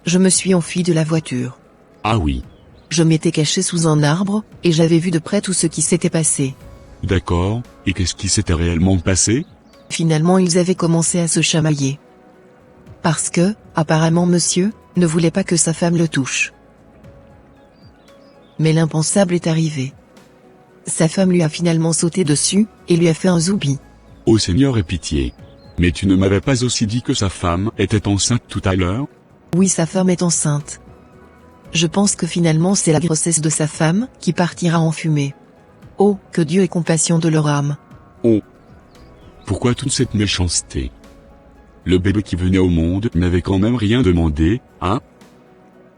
je me suis enfui de la voiture. Ah oui. Je m'étais caché sous un arbre, et j'avais vu de près tout ce qui s'était passé. D'accord, et qu'est-ce qui s'était réellement passé? Finalement ils avaient commencé à se chamailler. Parce que, apparemment monsieur, ne voulait pas que sa femme le touche. Mais l'impensable est arrivé. Sa femme lui a finalement sauté dessus, et lui a fait un zoubi. Oh Seigneur aie pitié. Mais tu ne m'avais pas aussi dit que sa femme était enceinte tout à l'heure? Oui, sa femme est enceinte. Je pense que finalement c'est la grossesse de sa femme qui partira en fumée. Oh, que Dieu ait compassion de leur âme. Oh. Pourquoi toute cette méchanceté? Le bébé qui venait au monde n'avait quand même rien demandé, hein?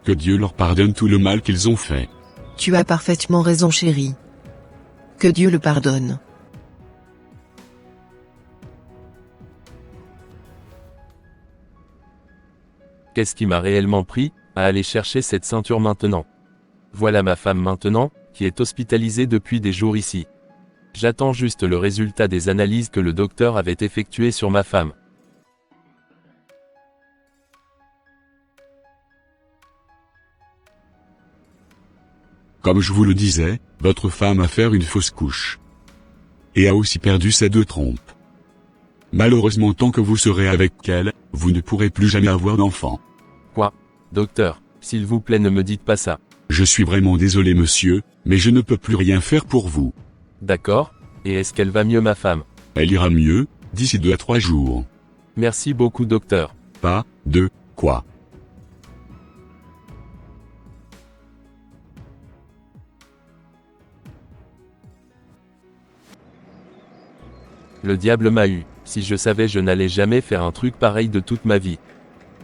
Que Dieu leur pardonne tout le mal qu'ils ont fait. Tu as parfaitement raison chérie. Que Dieu le pardonne. Qu'est-ce qui m'a réellement pris, à aller chercher cette ceinture maintenant? Voilà ma femme maintenant, qui est hospitalisée depuis des jours ici. J'attends juste le résultat des analyses que le docteur avait effectuées sur ma femme. Comme je vous le disais, votre femme a fait une fausse couche. Et a aussi perdu ses 2 trompes. Malheureusement tant que vous serez avec elle, vous ne pourrez plus jamais avoir d'enfant. Quoi? Docteur, s'il vous plaît ne me dites pas ça. Je suis vraiment désolé monsieur, mais je ne peux plus rien faire pour vous. D'accord, et est-ce qu'elle va mieux ma femme? Elle ira mieux, d'ici 2 à 3 jours. Merci beaucoup docteur. Pas, de, quoi. Le diable m'a eu, si je savais je n'allais jamais faire un truc pareil de toute ma vie.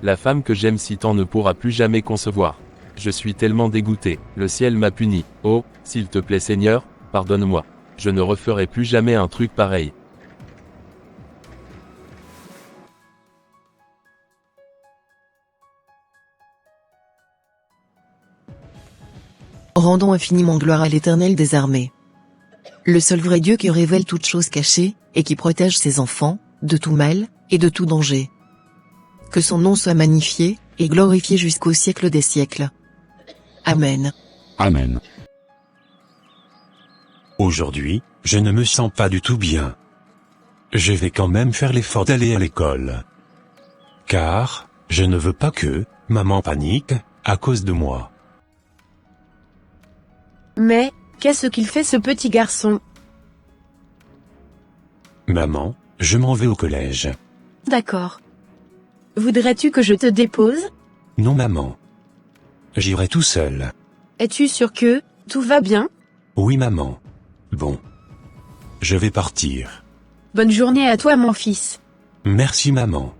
La femme que j'aime si tant ne pourra plus jamais concevoir. Je suis tellement dégoûté, le ciel m'a puni. Oh, s'il te plaît Seigneur, pardonne-moi. Je ne referai plus jamais un truc pareil. Rendons infiniment gloire à l'Éternel des armées. Le seul vrai Dieu qui révèle toutes choses cachées, et qui protège ses enfants, de tout mal, et de tout danger. Que son nom soit magnifié, et glorifié jusqu'au siècle des siècles. Amen. Amen. Aujourd'hui, je ne me sens pas du tout bien. Je vais quand même faire l'effort d'aller à l'école. Car, je ne veux pas que, maman panique, à cause de moi. Mais, qu'est-ce qu'il fait ce petit garçon? Maman, je m'en vais au collège. D'accord. Voudrais-tu que je te dépose? Non maman. J'irai tout seul. Es-tu sûr que, tout va bien? Oui maman. Bon. Je vais partir. Bonne journée à toi mon fils. Merci maman.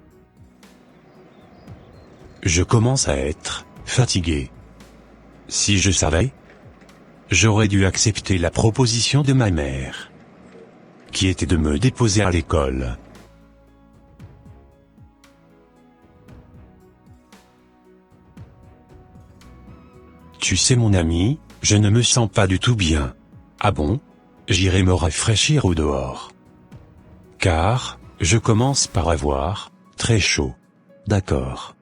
Je commence à être fatigué. Si je savais, j'aurais dû accepter la proposition de ma mère, qui était de me déposer à l'école. Tu sais mon ami, je ne me sens pas du tout bien. Ah bon? J'irai me rafraîchir au dehors. Car, je commence par avoir très chaud. D'accord.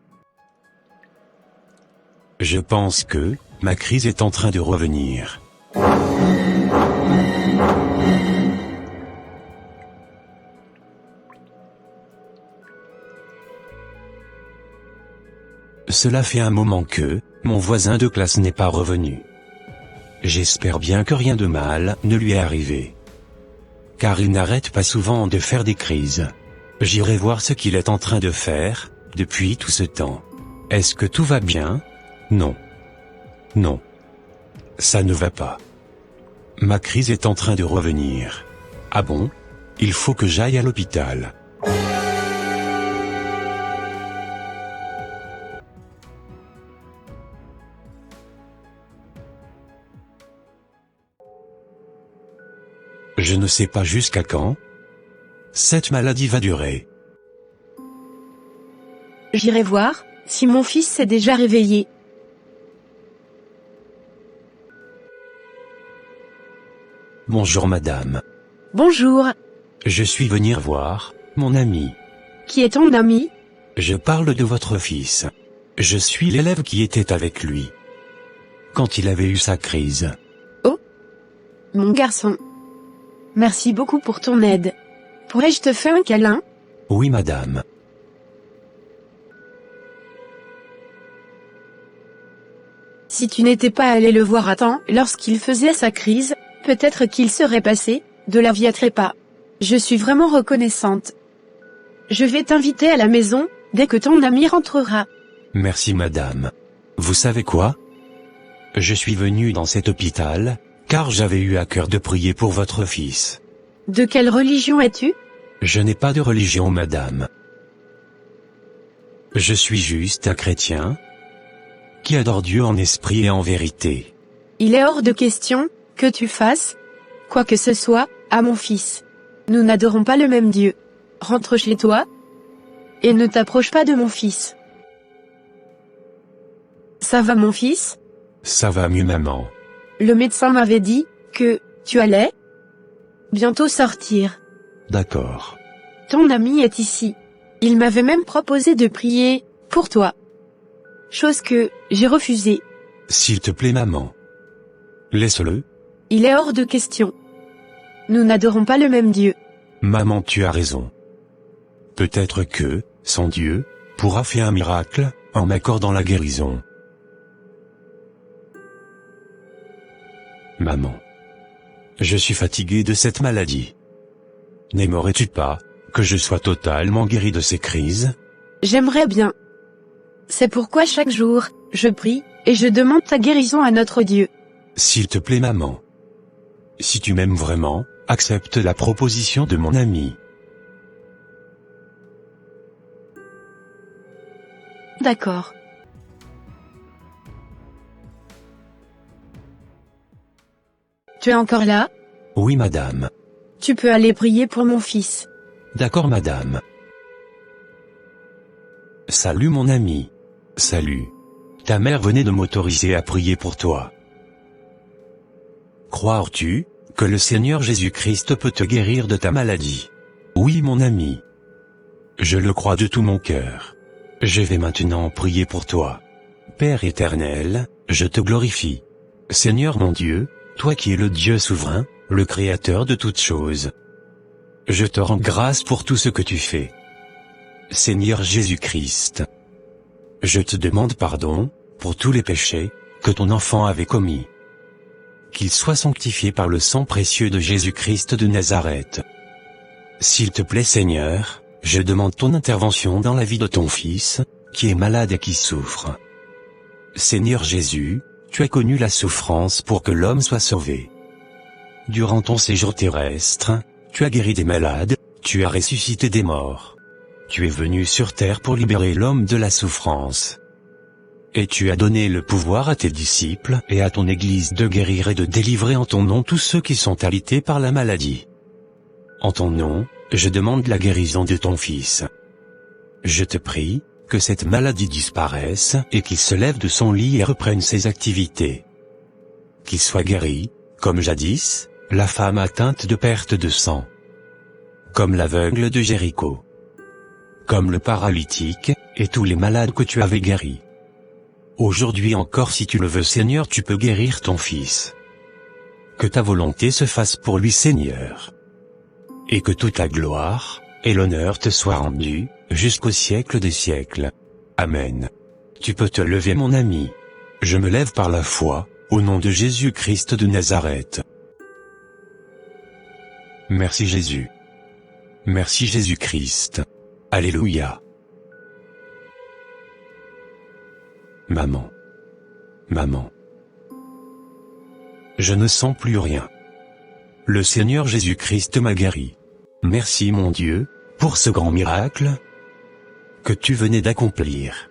Je pense que ma crise est en train de revenir. Cela fait un moment que mon voisin de classe n'est pas revenu. J'espère bien que rien de mal ne lui est arrivé. Car il n'arrête pas souvent de faire des crises. J'irai voir ce qu'il est en train de faire, depuis tout ce temps. Est-ce que tout va bien? Non. Non. Ça ne va pas. Ma crise est en train de revenir. Ah bon? Il faut que j'aille à l'hôpital. Je ne sais pas jusqu'à quand cette maladie va durer. J'irai voir si mon fils s'est déjà réveillé. Bonjour madame. Bonjour. Je suis venu voir mon ami. Qui est ton ami? Je parle de votre fils. Je suis l'élève qui était avec lui quand il avait eu sa crise. Oh, mon garçon. Merci beaucoup pour ton aide. Pourrais-je te faire un câlin? Oui madame. Si tu n'étais pas allé le voir à temps lorsqu'il faisait sa crise, peut-être qu'il serait passé de la vie à trépas. Je suis vraiment reconnaissante. Je vais t'inviter à la maison dès que ton ami rentrera. Merci madame. Vous savez quoi? Je suis venu dans cet hôpital car j'avais eu à cœur de prier pour votre fils. De quelle religion es-tu? Je n'ai pas de religion madame. Je suis juste un chrétien qui adore Dieu en esprit et en vérité. Il est hors de question que tu fasses quoi que ce soit à mon fils. Nous n'adorons pas le même Dieu. Rentre chez toi et ne t'approche pas de mon fils. Ça va mon fils? Ça va mieux maman. Le médecin m'avait dit que tu allais bientôt sortir. D'accord. Ton ami est ici. Il m'avait même proposé de prier pour toi. Chose que j'ai refusée. S'il te plaît maman. Laisse-le. Il est hors de question. Nous n'adorons pas le même Dieu. Maman, tu as raison. Peut-être que, son Dieu, pourra faire un miracle, en m'accordant la guérison. Maman. Je suis fatigué de cette maladie. N'aimerais-tu pas que je sois totalement guéri de ces crises? J'aimerais bien. C'est pourquoi chaque jour, je prie, et je demande ta guérison à notre Dieu. S'il te plaît maman. Si tu m'aimes vraiment, accepte la proposition de mon ami. D'accord. Tu es encore là? Oui madame. Tu peux aller prier pour mon fils. D'accord madame. Salut mon ami. Salut. Ta mère venait de m'autoriser à prier pour toi. Crois-tu que le Seigneur Jésus-Christ peut te guérir de ta maladie? Oui mon ami. Je le crois de tout mon cœur. Je vais maintenant prier pour toi. Père éternel, je te glorifie. Seigneur mon Dieu, toi qui es le Dieu souverain, le Créateur de toutes choses. Je te rends grâce pour tout ce que tu fais. Seigneur Jésus-Christ, je te demande pardon pour tous les péchés que ton enfant avait commis. Qu'il soit sanctifié par le sang précieux de Jésus-Christ de Nazareth. S'il te plaît Seigneur, je demande ton intervention dans la vie de ton fils, qui est malade et qui souffre. Seigneur Jésus, tu as connu la souffrance pour que l'homme soit sauvé. Durant ton séjour terrestre, tu as guéri des malades, tu as ressuscité des morts. Tu es venu sur terre pour libérer l'homme de la souffrance. Et tu as donné le pouvoir à tes disciples et à ton Église de guérir et de délivrer en ton nom tous ceux qui sont alités par la maladie. En ton nom, je demande la guérison de ton fils. Je te prie, que cette maladie disparaisse et qu'il se lève de son lit et reprenne ses activités. Qu'il soit guéri, comme jadis, la femme atteinte de perte de sang. Comme l'aveugle de Jéricho. Comme le paralytique, et tous les malades que tu avais guéris. Aujourd'hui encore si tu le veux Seigneur tu peux guérir ton fils. Que ta volonté se fasse pour lui Seigneur. Et que toute la gloire, et l'honneur te soient rendus, jusqu'au siècle des siècles. Amen. Tu peux te lever mon ami. Je me lève par la foi, au nom de Jésus-Christ de Nazareth. Merci Jésus. Merci Jésus-Christ. Alléluia. Maman. Maman. Je ne sens plus rien. Le Seigneur Jésus-Christ m'a guéri. Merci mon Dieu, pour ce grand miracle que tu venais d'accomplir.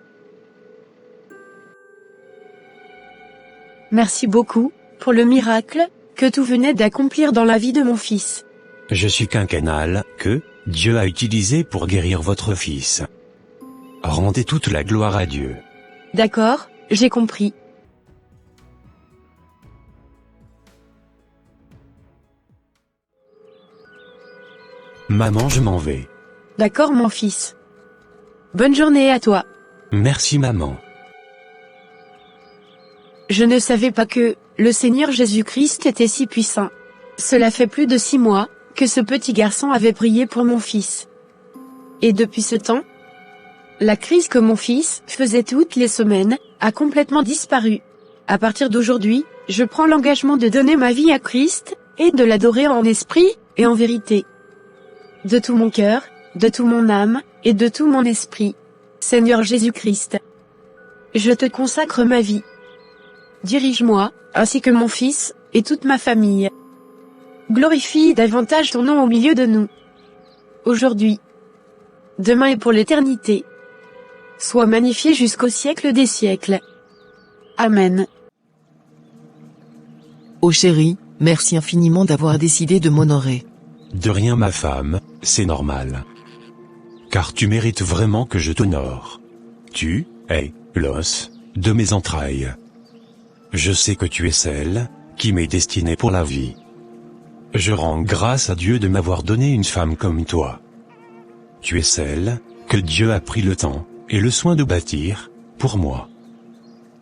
Merci beaucoup, pour le miracle, que tu venais d'accomplir dans la vie de mon fils. Je suis qu'un canal, que Dieu a utilisé pour guérir votre fils. Rendez toute la gloire à Dieu. D'accord, j'ai compris. Maman, je m'en vais. D'accord mon fils. Bonne journée à toi. Merci maman. Je ne savais pas que le Seigneur Jésus-Christ était si puissant. Cela fait plus de 6 mois que ce petit garçon avait prié pour mon fils. Et depuis ce temps, la crise que mon fils faisait toutes les semaines a complètement disparu. À partir d'aujourd'hui, je prends l'engagement de donner ma vie à Christ et de l'adorer en esprit et en vérité. De tout mon cœur, de toute mon âme et de tout mon esprit. Seigneur Jésus-Christ, je te consacre ma vie. Dirige-moi, ainsi que mon fils, et toute ma famille. Glorifie davantage ton nom au milieu de nous. Aujourd'hui, demain et pour l'éternité. Sois magnifié jusqu'au siècle des siècles. Amen. Oh chérie, merci infiniment d'avoir décidé de m'honorer. De rien ma femme, c'est normal. Car tu mérites vraiment que je t'honore. Tu es l'os de mes entrailles. Je sais que tu es celle qui m'est destinée pour la vie. Je rends grâce à Dieu de m'avoir donné une femme comme toi. Tu es celle que Dieu a pris le temps et le soin de bâtir pour moi.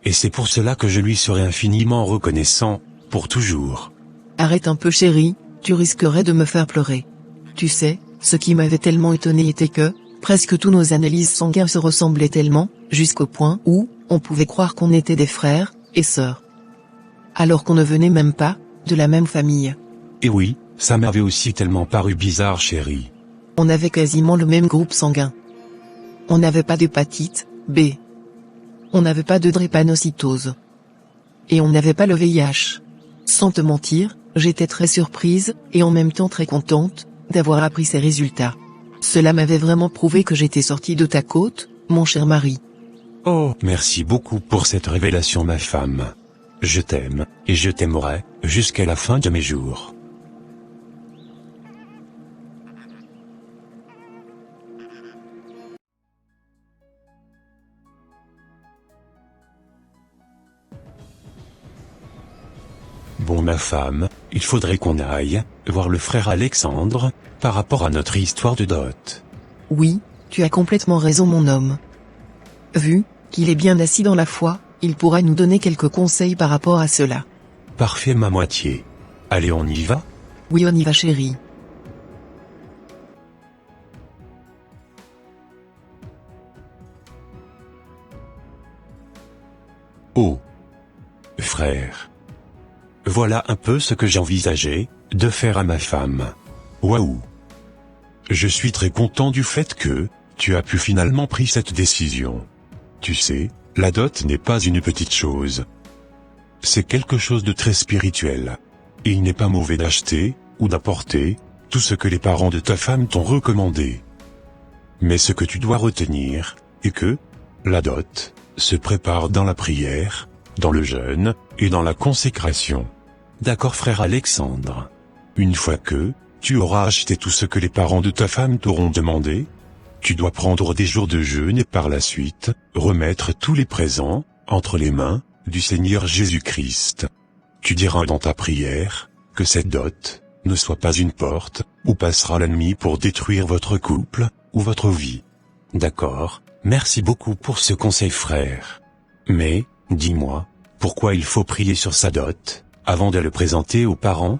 Et c'est pour cela que je lui serai infiniment reconnaissant pour toujours. Arrête un peu chérie, tu risquerais de me faire pleurer. Tu sais, ce qui m'avait tellement étonné était que, presque tous nos analyses sanguines se ressemblaient tellement, jusqu'au point où, on pouvait croire qu'on était des frères et sœurs. Alors qu'on ne venait même pas de la même famille. Et oui, ça m'avait aussi tellement paru bizarre chérie. On avait quasiment le même groupe sanguin. On n'avait pas d'hépatite B. On n'avait pas de drépanocytose. Et on n'avait pas le VIH. Sans te mentir, j'étais très surprise, et en même temps très contente, d'avoir appris ces résultats. Cela m'avait vraiment prouvé que j'étais sortie de ta côte, mon cher mari. Oh, merci beaucoup pour cette révélation ma femme. Je t'aime, et je t'aimerai, jusqu'à la fin de mes jours. Bon ma femme, il faudrait qu'on aille voir le frère Alexandre, par rapport à notre histoire de dot. Oui, tu as complètement raison mon homme. Vu qu'il est bien assis dans la foi, il pourra nous donner quelques conseils par rapport à cela. Parfait ma moitié. Allez on y va ? Oui, on y va chérie. Oh. Frère. Voilà un peu ce que j'envisageais de faire à ma femme. Waouh. Je suis très content du fait que tu as pu finalement pris cette décision. Tu sais, la dot n'est pas une petite chose. C'est quelque chose de très spirituel. Et il n'est pas mauvais d'acheter, ou d'apporter, tout ce que les parents de ta femme t'ont recommandé. Mais ce que tu dois retenir, est que la dot se prépare dans la prière, dans le jeûne, et dans la consécration. D'accord frère Alexandre? Une fois que tu auras acheté tout ce que les parents de ta femme t'auront demandé, tu dois prendre des jours de jeûne et par la suite, remettre tous les présents, entre les mains, du Seigneur Jésus-Christ. Tu diras dans ta prière, que cette dot ne soit pas une porte, où passera l'ennemi pour détruire votre couple, ou votre vie. D'accord, merci beaucoup pour ce conseil frère. Mais, dis-moi, pourquoi il faut prier sur sa dot, avant de le présenter aux parents?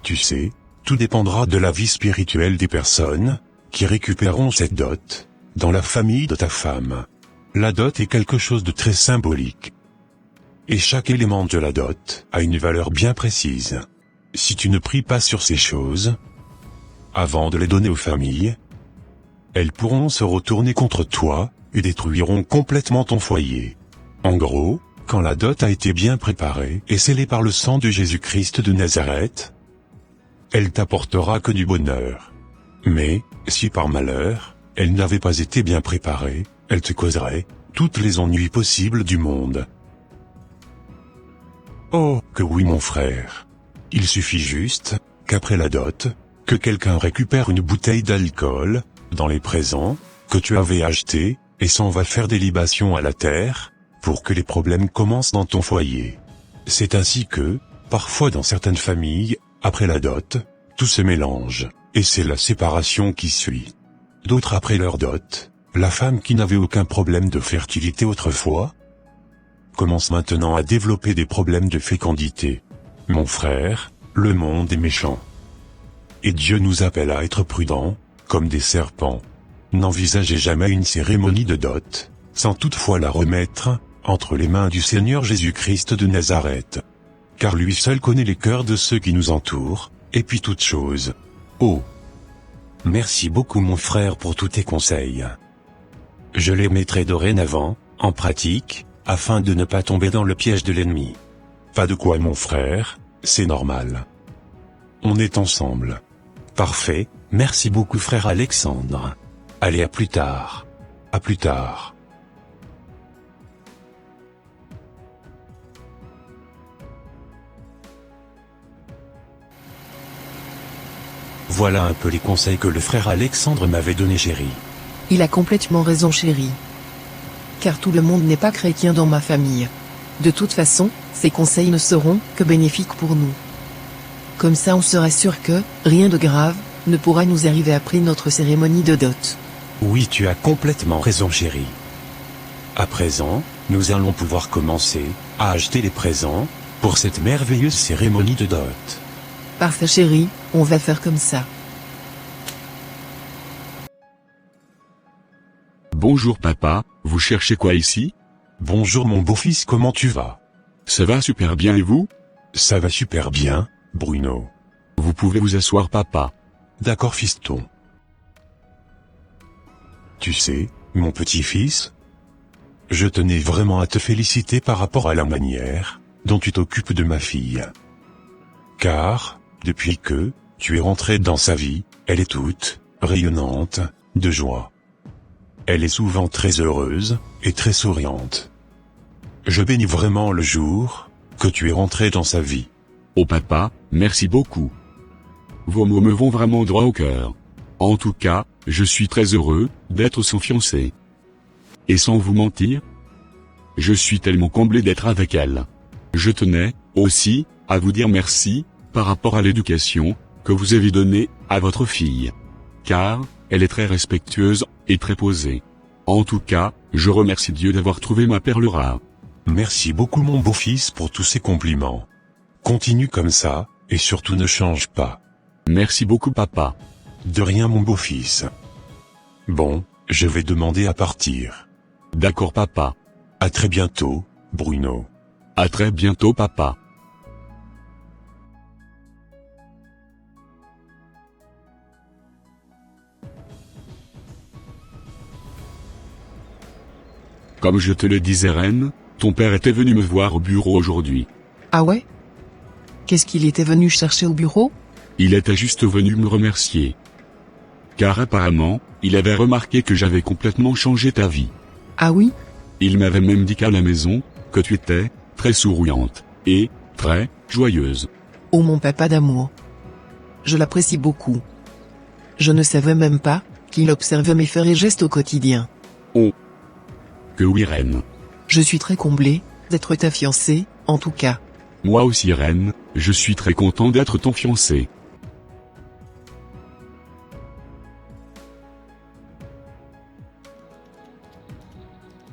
Tu sais, tout dépendra de la vie spirituelle des personnes, qui récupéreront cette dot, dans la famille de ta femme. La dot est quelque chose de très symbolique. Et chaque élément de la dot a une valeur bien précise. Si tu ne pries pas sur ces choses, avant de les donner aux familles, elles pourront se retourner contre toi, et détruiront complètement ton foyer. En gros, quand la dot a été bien préparée et scellée par le sang de Jésus-Christ de Nazareth, elle t'apportera que du bonheur. Mais, si par malheur, elle n'avait pas été bien préparée, elle te causerait toutes les ennuis possibles du monde. Oh, que oui mon frère. Il suffit juste, qu'après la dot, que quelqu'un récupère une bouteille d'alcool, dans les présents, que tu avais achetés, et s'en va faire des libations à la terre, pour que les problèmes commencent dans ton foyer. C'est ainsi que, parfois dans certaines familles, après la dot, tout se mélange, et c'est la séparation qui suit. D'autres après leur dot, la femme qui n'avait aucun problème de fertilité autrefois, commence maintenant à développer des problèmes de fécondité. Mon frère, le monde est méchant. Et Dieu nous appelle à être prudents, comme des serpents. N'envisagez jamais une cérémonie de dot, sans toutefois la remettre, entre les mains du Seigneur Jésus-Christ de Nazareth. Car lui seul connaît les cœurs de ceux qui nous entourent, et puis toutes choses. Oh! Merci beaucoup mon frère pour tous tes conseils. Je les mettrai dorénavant, en pratique, afin de ne pas tomber dans le piège de l'ennemi. Pas de quoi mon frère, c'est normal. On est ensemble. Parfait, merci beaucoup frère Alexandre. Allez à plus tard. À plus tard. Voilà un peu les conseils que le frère Alexandre m'avait donnés chérie. Il a complètement raison chérie. Car tout le monde n'est pas chrétien dans ma famille. De toute façon, ces conseils ne seront que bénéfiques pour nous. Comme ça on sera sûr que, rien de grave, ne pourra nous arriver après notre cérémonie de dot. Oui tu as complètement raison chérie. À présent, nous allons pouvoir commencer, à acheter les présents, pour cette merveilleuse cérémonie de dot. Parfait chérie, on va faire comme ça. Bonjour papa, vous cherchez quoi ici? Bonjour mon beau-fils, comment tu vas? Ça va super bien et vous? Ça va super bien, Bruno. Vous pouvez vous asseoir papa. D'accord fiston. Tu sais, mon petit-fils, je tenais vraiment à te féliciter par rapport à la manière dont tu t'occupes de ma fille. Car, depuis que tu es rentré dans sa vie, elle est toute rayonnante de joie. Elle est souvent très heureuse et très souriante. Je bénis vraiment le jour que tu es rentré dans sa vie. Oh papa, merci beaucoup. Vos mots me vont vraiment droit au cœur. En tout cas, je suis très heureux d'être son fiancé. Et sans vous mentir, je suis tellement comblé d'être avec elle. Je tenais, aussi, à vous dire merci, par rapport à l'éducation que vous avez donnée à votre fille. Car, elle est très respectueuse et très posée. En tout cas, je remercie Dieu d'avoir trouvé ma perle rare. Merci beaucoup mon beau-fils pour tous ces compliments. Continue comme ça, et surtout ne change pas. Merci beaucoup papa. De rien mon beau-fils. Bon, je vais demander à partir. D'accord papa. À très bientôt, Bruno. À très bientôt papa. Comme je te le disais Reine, ton père était venu me voir au bureau aujourd'hui. Ah ouais? Qu'est-ce qu'il était venu chercher au bureau? Il était juste venu me remercier. Car apparemment, il avait remarqué que j'avais complètement changé ta vie. Ah oui? Il m'avait même dit qu'à la maison, que tu étais très souriante et très joyeuse. Oh mon papa d'amour. Je l'apprécie beaucoup. Je ne savais même pas qu'il observait mes faits et gestes au quotidien. Oh. Que oui Reine. Je suis très comblé d'être ta fiancée, en tout cas. Moi aussi Reine, je suis très content d'être ton fiancé.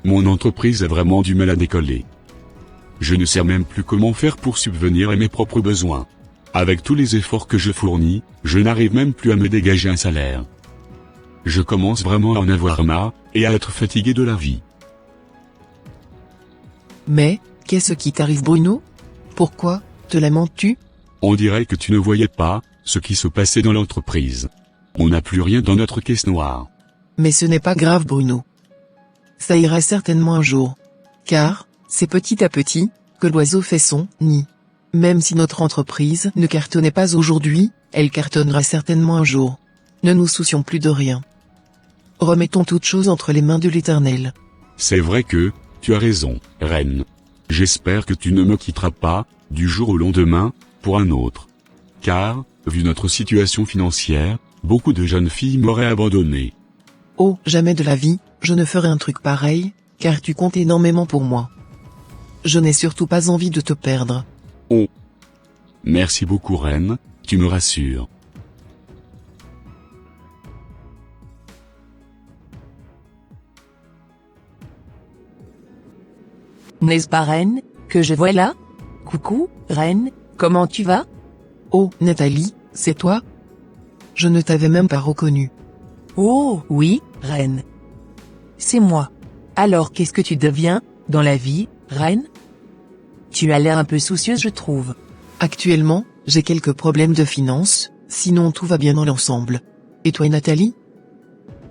Mon entreprise a vraiment du mal à décoller. Je ne sais même plus comment faire pour subvenir à mes propres besoins. Avec tous les efforts que je fournis, je n'arrive même plus à me dégager un salaire. Je commence vraiment à en avoir marre, et à être fatigué de la vie. Mais, qu'est-ce qui t'arrive Bruno? Pourquoi te lamentes-tu? On dirait que tu ne voyais pas ce qui se passait dans l'entreprise. On n'a plus rien dans notre caisse noire. Mais ce n'est pas grave Bruno. Ça ira certainement un jour. Car, c'est petit à petit, que l'oiseau fait son nid. Même si notre entreprise ne cartonnait pas aujourd'hui, elle cartonnera certainement un jour. Ne nous soucions plus de rien. Remettons toutes choses entre les mains de l'Éternel. C'est vrai que, tu as raison, Reine. J'espère que tu ne me quitteras pas, du jour au lendemain, pour un autre. Car, vu notre situation financière, beaucoup de jeunes filles m'auraient abandonné. Oh, jamais de la vie, je ne ferai un truc pareil, car tu comptes énormément pour moi. Je n'ai surtout pas envie de te perdre. Oh. Merci beaucoup Reine, tu me rassures. N'est-ce pas Reine, que je vois là? Coucou, Reine, comment tu vas? Oh, Nathalie, c'est toi? Je ne t'avais même pas reconnue. Oh, oui, Reine. C'est moi. Alors qu'est-ce que tu deviens, dans la vie, Reine? Tu as l'air un peu soucieuse je trouve. Actuellement, j'ai quelques problèmes de finances, sinon tout va bien dans l'ensemble. Et toi Nathalie?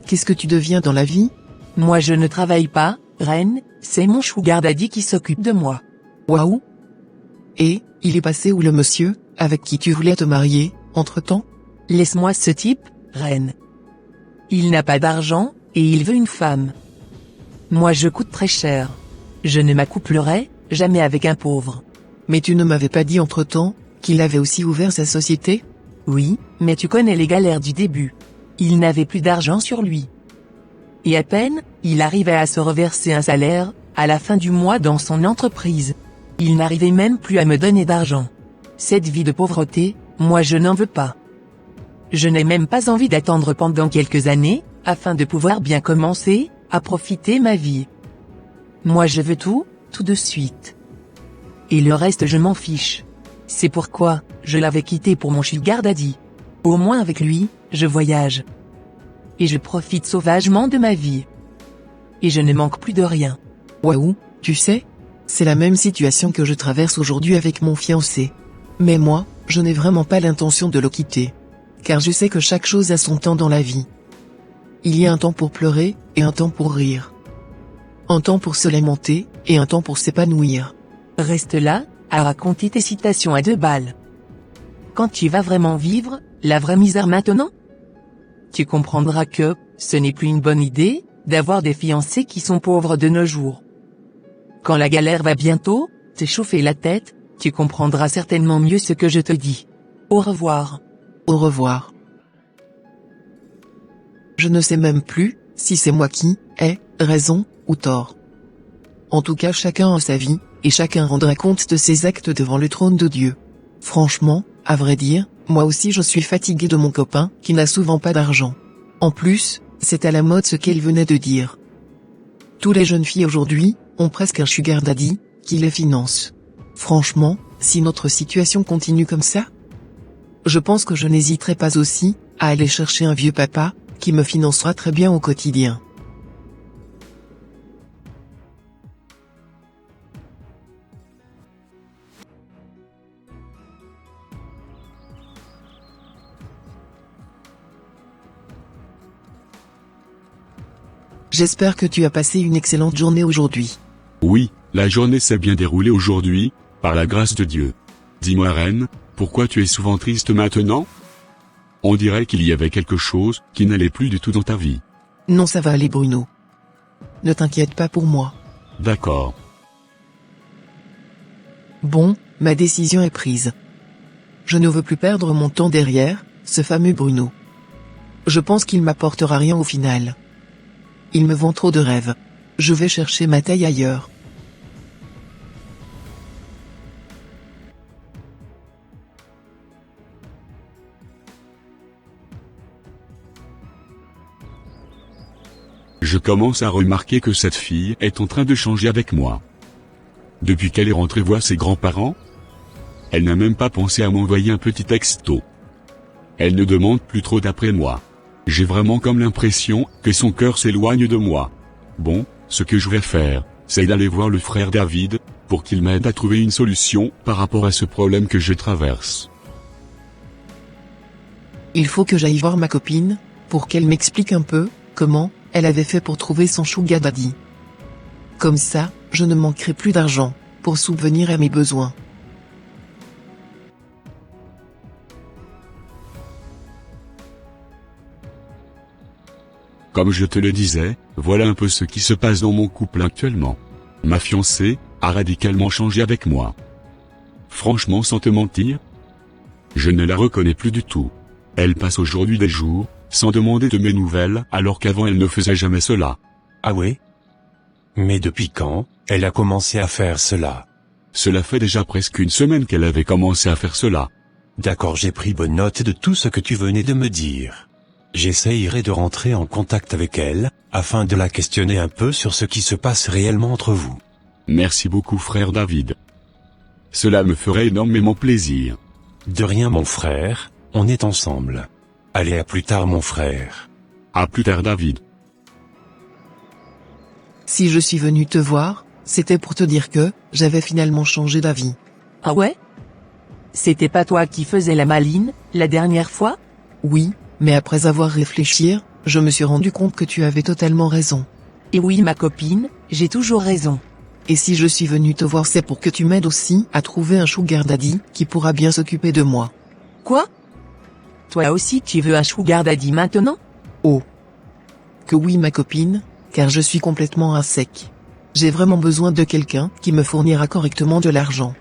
Qu'est-ce que tu deviens dans la vie? Moi je ne travaille pas, Reine, c'est mon sugar daddy qui s'occupe de moi. Waouh! Et, il est passé où le monsieur, avec qui tu voulais te marier, entre-temps? Laisse-moi ce type, Reine. Il n'a pas d'argent, et il veut une femme. Moi je coûte très cher. Je ne m'accouplerai jamais avec un pauvre. Mais tu ne m'avais pas dit entre-temps, qu'il avait aussi ouvert sa société? Oui, mais tu connais les galères du début. Il n'avait plus d'argent sur lui. Et à peine, il arrivait à se reverser un salaire, à la fin du mois dans son entreprise. Il n'arrivait même plus à me donner d'argent. Cette vie de pauvreté, moi je n'en veux pas. Je n'ai même pas envie d'attendre pendant quelques années, afin de pouvoir bien commencer, à profiter ma vie. Moi je veux tout de suite. Et le reste je m'en fiche. C'est pourquoi, je l'avais quitté pour mon sugar daddy. Au moins avec lui, je voyage. Et je profite sauvagement de ma vie. Et je ne manque plus de rien. Waouh, tu sais, c'est la même situation que je traverse aujourd'hui avec mon fiancé. Mais moi, je n'ai vraiment pas l'intention de le quitter. Car je sais que chaque chose a son temps dans la vie. Il y a un temps pour pleurer, et un temps pour rire. Un temps pour se lamenter, et un temps pour s'épanouir. Reste là, à raconter tes citations à 2 balles. Quand tu vas vraiment vivre, la vraie misère maintenant? Tu comprendras que, ce n'est plus une bonne idée, d'avoir des fiancés qui sont pauvres de nos jours. Quand la galère va bientôt te chauffer la tête, tu comprendras certainement mieux ce que je te dis. Au revoir. Au revoir. Je ne sais même plus, si c'est moi qui ai raison, ou tort. En tout cas chacun a sa vie, et chacun rendra compte de ses actes devant le trône de Dieu. Franchement, à vrai dire, moi aussi je suis fatigué de mon copain, qui n'a souvent pas d'argent. En plus, c'est à la mode ce qu'elle venait de dire. Tous les jeunes filles aujourd'hui, ont presque un sugar daddy, qui les finance. Franchement, si notre situation continue comme ça, Je pense que je n'hésiterai pas aussi à aller chercher un vieux papa, qui me financera très bien au quotidien. J'espère que tu as passé une excellente journée aujourd'hui. Oui, la journée s'est bien déroulée aujourd'hui, par la grâce de Dieu. Dis-moi reine, pourquoi tu es souvent triste maintenant? On dirait qu'il y avait quelque chose qui n'allait plus du tout dans ta vie. Non, ça va aller Bruno. Ne t'inquiète pas pour moi. D'accord. Bon, ma décision est prise. Je ne veux plus perdre mon temps derrière ce fameux Bruno. Je pense qu'il m'apportera rien au final. Il me vend trop de rêves. Je vais chercher ma taille ailleurs. Je commence à remarquer que cette fille est en train de changer avec moi. Depuis qu'elle est rentrée voir ses grands-parents, elle n'a même pas pensé à m'envoyer un petit texto. Elle ne demande plus trop d'après moi. J'ai vraiment comme l'impression que son cœur s'éloigne de moi. Bon, ce que je vais faire, c'est d'aller voir le frère David, pour qu'il m'aide à trouver une solution par rapport à ce problème que je traverse. Il faut que j'aille voir ma copine, pour qu'elle m'explique un peu comment elle avait fait pour trouver son sugar daddy. Comme ça, je ne manquerai plus d'argent pour subvenir à mes besoins. Comme je te le disais, voilà un peu ce qui se passe dans mon couple actuellement. Ma fiancée a radicalement changé avec moi. Franchement, sans te mentir, je ne la reconnais plus du tout. Elle passe aujourd'hui des jours sans demander de mes nouvelles alors qu'avant elle ne faisait jamais cela. Ah ouais? Mais depuis quand elle a commencé à faire cela? Cela fait déjà presque une semaine qu'elle avait commencé à faire cela. D'accord, j'ai pris bonne note de tout ce que tu venais de me dire. J'essayerai de rentrer en contact avec elle, afin de la questionner un peu sur ce qui se passe réellement entre vous. Merci beaucoup frère David. Cela me ferait énormément plaisir. De rien mon frère, on est ensemble. Allez, à plus tard mon frère. À plus tard David. Si je suis venu te voir, c'était pour te dire que j'avais finalement changé d'avis. Ah ouais? C'était pas toi qui faisais la maline, la dernière fois? Oui, mais après avoir réfléchi, je me suis rendu compte que tu avais totalement raison. Et oui ma copine, j'ai toujours raison. Et si je suis venu te voir, c'est pour que tu m'aides aussi à trouver un sugar daddy qui pourra bien s'occuper de moi. Quoi? Toi aussi tu veux un sugar daddy maintenant? Oh. Que oui ma copine, car je suis complètement à sec. J'ai vraiment besoin de quelqu'un qui me fournira correctement de l'argent.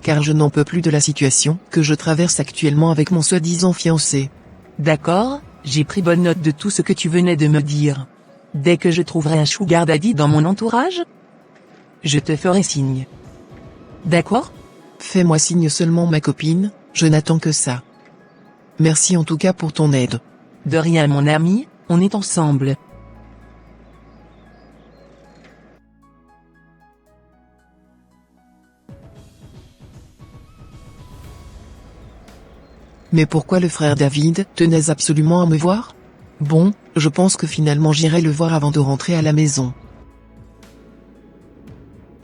Car je n'en peux plus de la situation que je traverse actuellement avec mon soi-disant fiancé. D'accord, j'ai pris bonne note de tout ce que tu venais de me dire. Dès que je trouverai un sugar daddy dans mon entourage, je te ferai signe. D'accord? Fais-moi signe seulement ma copine, je n'attends que ça. Merci en tout cas pour ton aide. De rien mon ami, on est ensemble. Mais pourquoi le frère David tenait absolument à me voir? Bon, je pense que finalement j'irai le voir avant de rentrer à la maison.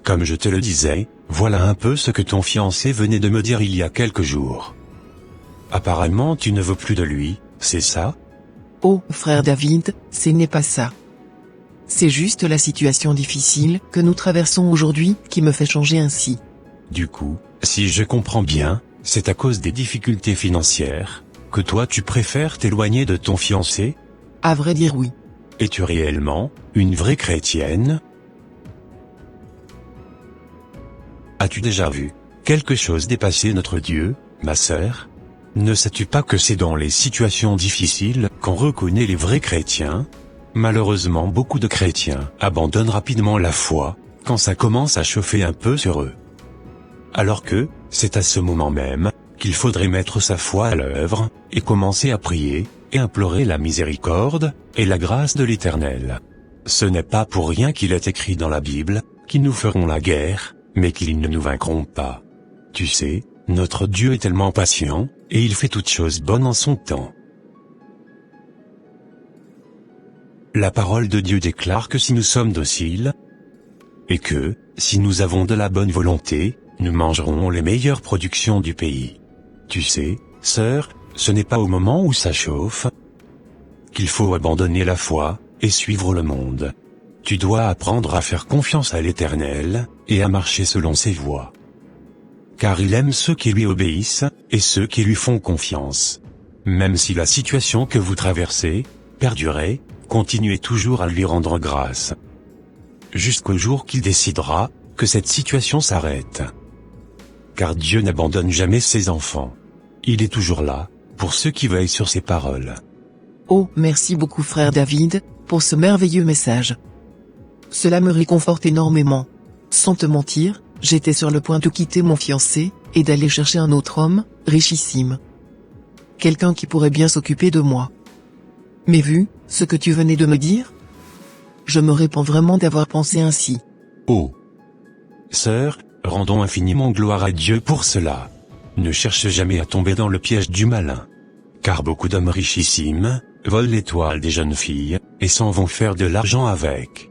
Comme je te le disais, voilà un peu ce que ton fiancé venait de me dire il y a quelques jours. Apparemment tu ne veux plus de lui, c'est ça? Oh, frère David, ce n'est pas ça. C'est juste la situation difficile que nous traversons aujourd'hui qui me fait changer ainsi. Du coup, si je comprends bien, c'est à cause des difficultés financières que toi tu préfères t'éloigner de ton fiancé? À vrai dire oui. Es-tu réellement une vraie chrétienne? As-tu déjà vu quelque chose dépasser notre Dieu, ma sœur? Ne sais-tu pas que c'est dans les situations difficiles qu'on reconnaît les vrais chrétiens? Malheureusement, beaucoup de chrétiens abandonnent rapidement la foi quand ça commence à chauffer un peu sur eux. Alors que, c'est à ce moment même qu'il faudrait mettre sa foi à l'œuvre et commencer à prier et implorer la miséricorde et la grâce de l'Éternel. Ce n'est pas pour rien qu'il est écrit dans la Bible qu'ils nous feront la guerre, mais qu'ils ne nous vaincront pas. Tu sais, Notre Dieu est tellement patient, et il fait toutes choses bonnes en son temps. La parole de Dieu déclare que si nous sommes dociles, et que, si nous avons de la bonne volonté, nous mangerons les meilleures productions du pays. Tu sais, sœur, ce n'est pas au moment où ça chauffe qu'il faut abandonner la foi, et suivre le monde. Tu dois apprendre à faire confiance à l'Éternel, et à marcher selon ses voies. Car il aime ceux qui lui obéissent, et ceux qui lui font confiance. Même si la situation que vous traversez perdurait, continuez toujours à lui rendre grâce. Jusqu'au jour qu'il décidera que cette situation s'arrête. Car Dieu n'abandonne jamais ses enfants. Il est toujours là, pour ceux qui veillent sur ses paroles. Oh, merci beaucoup frère David, pour ce merveilleux message. Cela me réconforte énormément. Sans te mentir, j'étais sur le point de quitter mon fiancé, et d'aller chercher un autre homme, richissime. Quelqu'un qui pourrait bien s'occuper de moi. Mais vu ce que tu venais de me dire, je me répands vraiment d'avoir pensé ainsi. Oh! Sœur, rendons infiniment gloire à Dieu pour cela. Ne cherche jamais à tomber dans le piège du malin. Car beaucoup d'hommes richissimes volent l'étoile des jeunes filles, et s'en vont faire de l'argent avec.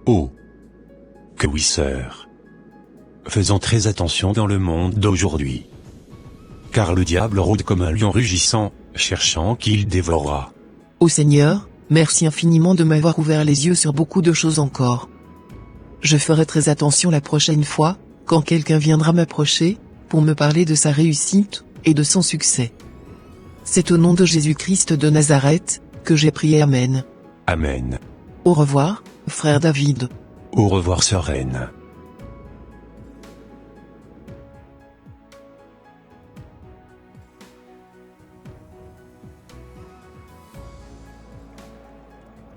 Oh! Que oui, sœur. Faisons très attention dans le monde d'aujourd'hui. Car le diable rôde comme un lion rugissant, cherchant qui il dévorera. Ô Seigneur, merci infiniment de m'avoir ouvert les yeux sur beaucoup de choses encore. Je ferai très attention la prochaine fois, quand quelqu'un viendra m'approcher, pour me parler de sa réussite, et de son succès. C'est au nom de Jésus-Christ de Nazareth, que j'ai prié. Amen. Amen. Au revoir, frère David. Au revoir, sœur Reine.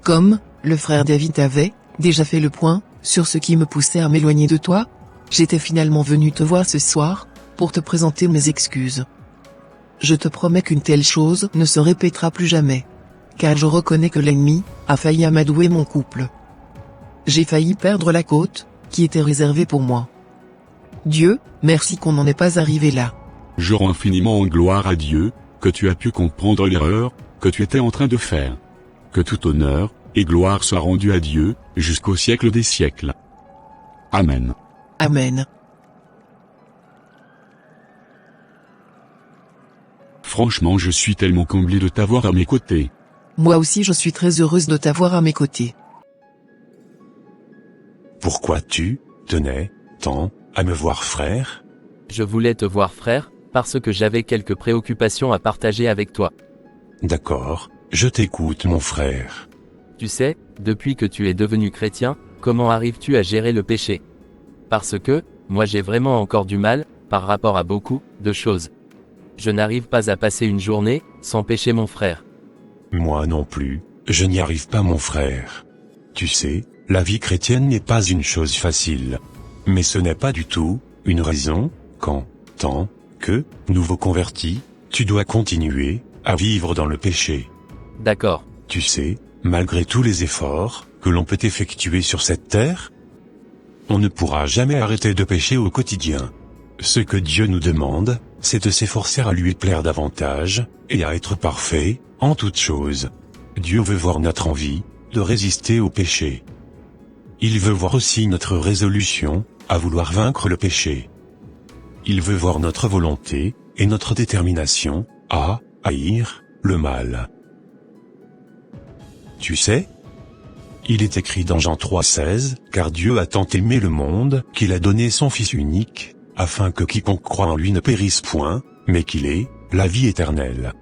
Comme le frère David avait déjà fait le point sur ce qui me poussait à m'éloigner de toi, j'étais finalement venu te voir ce soir pour te présenter mes excuses. Je te promets qu'une telle chose ne se répétera plus jamais, car je reconnais que l'ennemi a failli amadouer mon couple. J'ai failli perdre la côte qui était réservée pour moi. Dieu, merci qu'on n'en est pas arrivé là. Je rends infiniment en gloire à Dieu, que tu as pu comprendre l'erreur que tu étais en train de faire. Que tout honneur et gloire soit rendu à Dieu, jusqu'au siècle des siècles. Amen. Amen. Franchement, je suis tellement comblé de t'avoir à mes côtés. Moi aussi je suis très heureuse de t'avoir à mes côtés. Pourquoi tu tenais tant à me voir, frère? Je voulais te voir, frère, parce que j'avais quelques préoccupations à partager avec toi. D'accord, je t'écoute, mon frère. Tu sais, depuis que tu es devenu chrétien, comment arrives-tu à gérer le péché? Parce que, moi j'ai vraiment encore du mal, par rapport à beaucoup de choses. Je n'arrive pas à passer une journée sans pécher, mon frère. Moi non plus, je n'y arrive pas, mon frère. Tu sais, la vie chrétienne n'est pas une chose facile. Mais ce n'est pas du tout une raison, tant que, nouveau converti, tu dois continuer à vivre dans le péché. D'accord. Tu sais, malgré tous les efforts que l'on peut effectuer sur cette terre, on ne pourra jamais arrêter de pécher au quotidien. Ce que Dieu nous demande, c'est de s'efforcer à lui plaire davantage, et à être parfait, en toutes choses. Dieu veut voir notre envie de résister au péché. Il veut voir aussi notre résolution à vouloir vaincre le péché. Il veut voir notre volonté et notre détermination à haïr le mal. Tu sais, il est écrit dans Jean 3,16, « Car Dieu a tant aimé le monde qu'il a donné son Fils unique, afin que quiconque croit en lui ne périsse point, mais qu'il ait la vie éternelle. »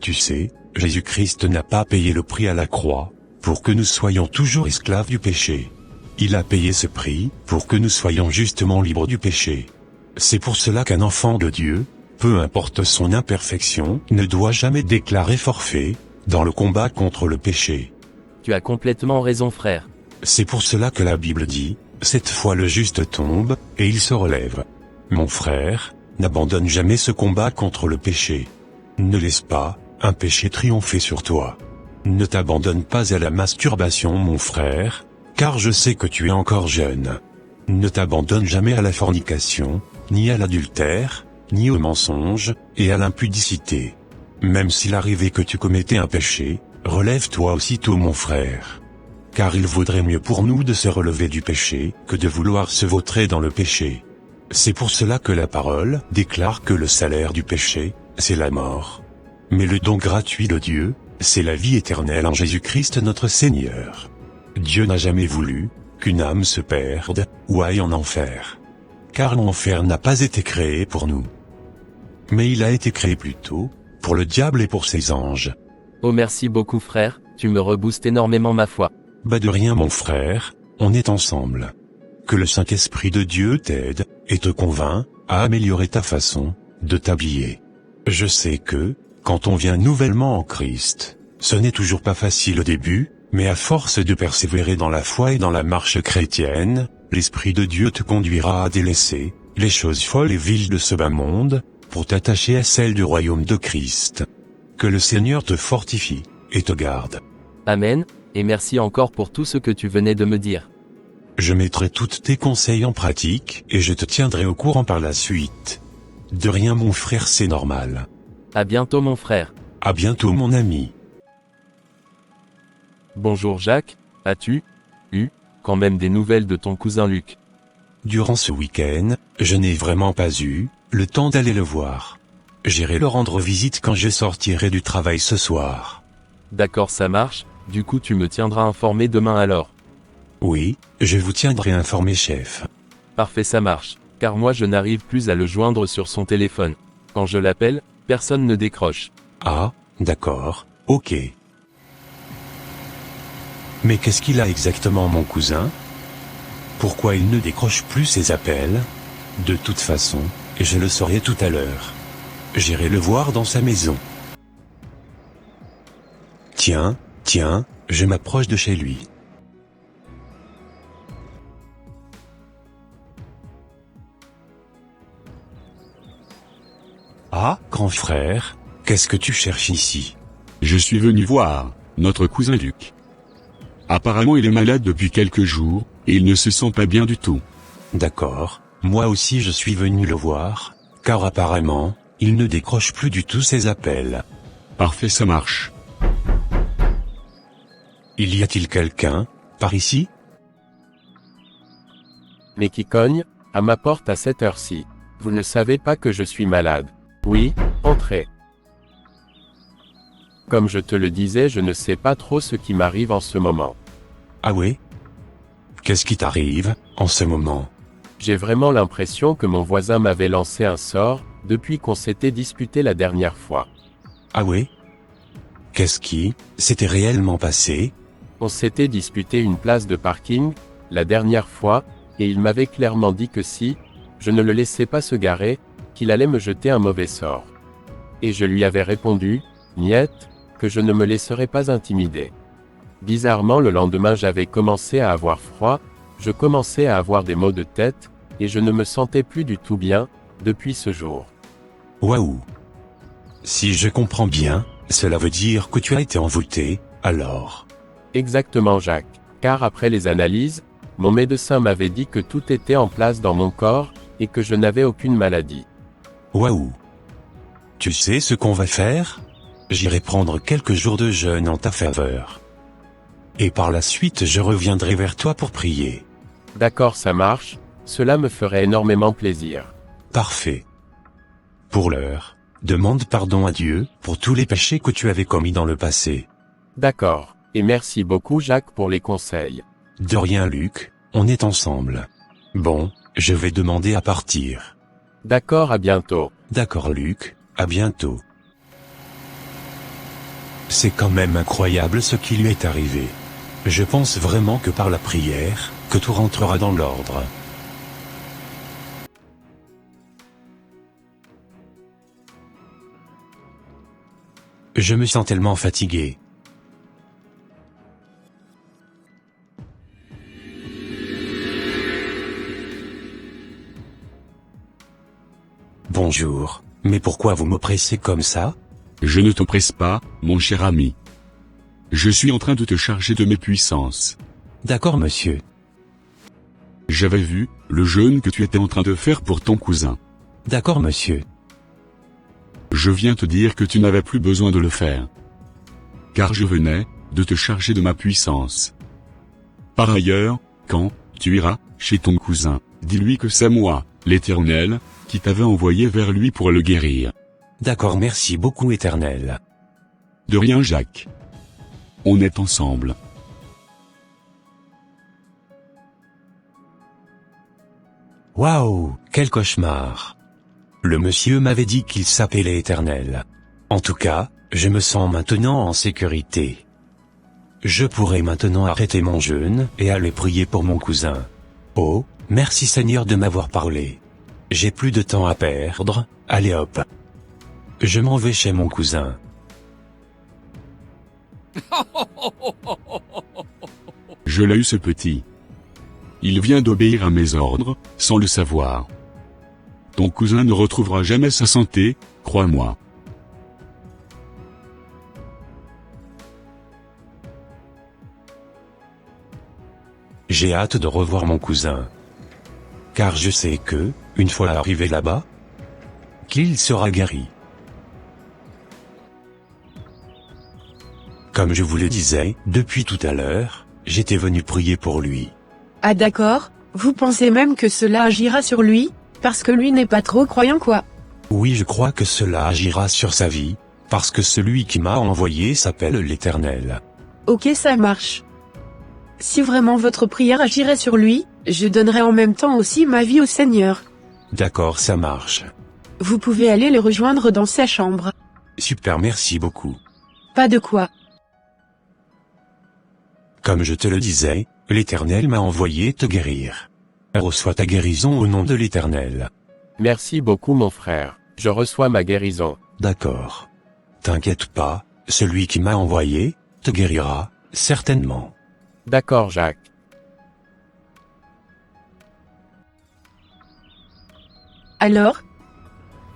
Tu sais, Jésus-Christ n'a pas payé le prix à la croix pour que nous soyons toujours esclaves du péché. Il a payé ce prix pour que nous soyons justement libres du péché. C'est pour cela qu'un enfant de Dieu, peu importe son imperfection, ne doit jamais déclarer forfait dans le combat contre le péché. Tu as complètement raison, frère. C'est pour cela que la Bible dit, « Cette fois le juste tombe, et il se relève. » Mon frère, n'abandonne jamais ce combat contre le péché. Ne laisse pas un péché triompher sur toi. Ne t'abandonne pas à la masturbation, mon frère, car je sais que tu es encore jeune. Ne t'abandonne jamais à la fornication, ni à l'adultère, ni au mensonge, et à l'impudicité. Même s'il arrivait que tu commettais un péché, relève-toi aussitôt mon frère. Car il vaudrait mieux pour nous de se relever du péché, que de vouloir se vautrer dans le péché. C'est pour cela que la parole déclare que le salaire du péché, c'est la mort. Mais le don gratuit de Dieu, c'est la vie éternelle en Jésus-Christ notre Seigneur. Dieu n'a jamais voulu qu'une âme se perde, ou aille en enfer. Car l'enfer n'a pas été créé pour nous. Mais il a été créé plutôt pour le diable et pour ses anges. Oh merci beaucoup frère, tu me reboostes énormément ma foi. Bah de rien mon frère, on est ensemble. Que le Saint-Esprit de Dieu t'aide, et te convainc, à améliorer ta façon de t'habiller. Je sais que, quand on vient nouvellement en Christ, ce n'est toujours pas facile au début, mais à force de persévérer dans la foi et dans la marche chrétienne, l'Esprit de Dieu te conduira à délaisser les choses folles et viles de ce bas monde, pour t'attacher à celles du royaume de Christ. Que le Seigneur te fortifie, et te garde. Amen, et merci encore pour tout ce que tu venais de me dire. Je mettrai tous tes conseils en pratique, et je te tiendrai au courant par la suite. De rien mon frère, c'est normal. À bientôt mon frère. À bientôt mon ami. Bonjour Jacques, as-tu eu quand même des nouvelles de ton cousin Luc? Durant ce week-end, je n'ai vraiment pas eu le temps d'aller le voir. J'irai le rendre visite quand je sortirai du travail ce soir. D'accord, ça marche, du coup tu me tiendras informé demain alors. Oui, je vous tiendrai informé chef. Parfait, ça marche, car moi je n'arrive plus à le joindre sur son téléphone. Quand je l'appelle, personne ne décroche. Ah, d'accord, ok. Mais qu'est-ce qu'il a exactement mon cousin? Pourquoi il ne décroche plus ses appels? De toute façon, je le saurai tout à l'heure. J'irai le voir dans sa maison. Tiens, je m'approche de chez lui. Ah, grand frère, qu'est-ce que tu cherches ici? Je suis venu voir notre cousin Luc. Apparemment il est malade depuis quelques jours, et il ne se sent pas bien du tout. D'accord, moi aussi je suis venu le voir, car apparemment, il ne décroche plus du tout ses appels. Parfait, ça marche. Y a-t-il quelqu'un, par ici? Mais qui cogne à ma porte à cette heure-ci? Vous ne savez pas que je suis malade? Oui, entrez. Comme je te le disais, je ne sais pas trop ce qui m'arrive en ce moment. Ah ouais? Qu'est-ce qui t'arrive, en ce moment? J'ai vraiment l'impression que mon voisin m'avait lancé un sort, depuis qu'on s'était disputé la dernière fois. Ah ouais? Qu'est-ce qui s'était réellement passé? On s'était disputé une place de parking, la dernière fois, et il m'avait clairement dit que si je ne le laissais pas se garer, qu'il allait me jeter un mauvais sort. Et je lui avais répondu, niet, que je ne me laisserais pas intimider. Bizarrement le lendemain j'avais commencé à avoir froid, je commençais à avoir des maux de tête, et je ne me sentais plus du tout bien, depuis ce jour. Waouh! Si je comprends bien, cela veut dire que tu as été envoûté, alors. Exactement Jacques, car après les analyses, mon médecin m'avait dit que tout était en place dans mon corps, et que je n'avais aucune maladie. Waouh! Tu sais ce qu'on va faire? J'irai prendre quelques jours de jeûne en ta faveur. Et par la suite je reviendrai vers toi pour prier. D'accord, ça marche, cela me ferait énormément plaisir. Parfait. Pour l'heure, demande pardon à Dieu pour tous les péchés que tu avais commis dans le passé. D'accord, et merci beaucoup Jacques pour les conseils. De rien Luc, on est ensemble. Bon, je vais demander à partir. D'accord, à bientôt. D'accord Luc, à bientôt. C'est quand même incroyable ce qui lui est arrivé. Je pense vraiment que par la prière, que tout rentrera dans l'ordre. Je me sens tellement fatigué. Bonjour, mais pourquoi vous m'oppressez comme ça? Je ne t'oppresse pas, mon cher ami. Je suis en train de te charger de mes puissances. D'accord monsieur. J'avais vu, le jeûne que tu étais en train de faire pour ton cousin. D'accord, monsieur. Je viens te dire que tu n'avais plus besoin de le faire. Car je venais, de te charger de ma puissance. Par ailleurs, quand tu iras chez ton cousin, dis-lui que c'est moi, l'Éternel, qui t'avais envoyé vers lui pour le guérir. D'accord, merci beaucoup, Éternel. De rien, Jacques. On est ensemble. Waouh, quel cauchemar. Le monsieur m'avait dit qu'il s'appelait Éternel. En tout cas, je me sens maintenant en sécurité. Je pourrai maintenant arrêter mon jeûne et aller prier pour mon cousin. Oh, merci Seigneur de m'avoir parlé. J'ai plus de temps à perdre, allez hop. Je m'en vais chez mon cousin. Je l'ai eu ce petit. Il vient d'obéir à mes ordres, sans le savoir. Ton cousin ne retrouvera jamais sa santé, crois-moi. J'ai hâte de revoir mon cousin. Car je sais que, une fois arrivé là-bas, qu'il sera guéri. Comme je vous le disais, depuis tout à l'heure, j'étais venu prier pour lui. Ah d'accord, vous pensez même que cela agira sur lui, parce que lui n'est pas trop croyant quoi. Oui, je crois que cela agira sur sa vie, parce que celui qui m'a envoyé s'appelle l'Éternel. Ok, ça marche. Si vraiment votre prière agirait sur lui, je donnerai en même temps aussi ma vie au Seigneur. D'accord, ça marche. Vous pouvez aller le rejoindre dans sa chambre. Super, merci beaucoup. Pas de quoi. Comme je te le disais, l'Éternel m'a envoyé te guérir. Reçois ta guérison au nom de l'Éternel. Merci beaucoup mon frère, je reçois ma guérison. D'accord. T'inquiète pas, celui qui m'a envoyé, te guérira, certainement. D'accord Jacques. Alors?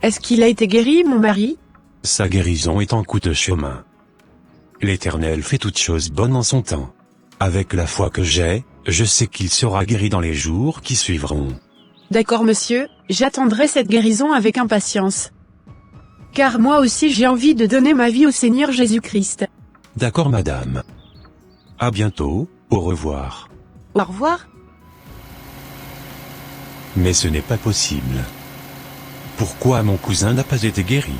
Est-ce qu'il a été guéri, mon mari? Sa guérison est en coup de chemin. L'Éternel fait toutes choses bonnes en son temps. Avec la foi que j'ai, je sais qu'il sera guéri dans les jours qui suivront. D'accord monsieur, j'attendrai cette guérison avec impatience. Car moi aussi j'ai envie de donner ma vie au Seigneur Jésus-Christ. D'accord madame. À bientôt, au revoir. Au revoir. Mais ce n'est pas possible. Pourquoi mon cousin n'a pas été guéri?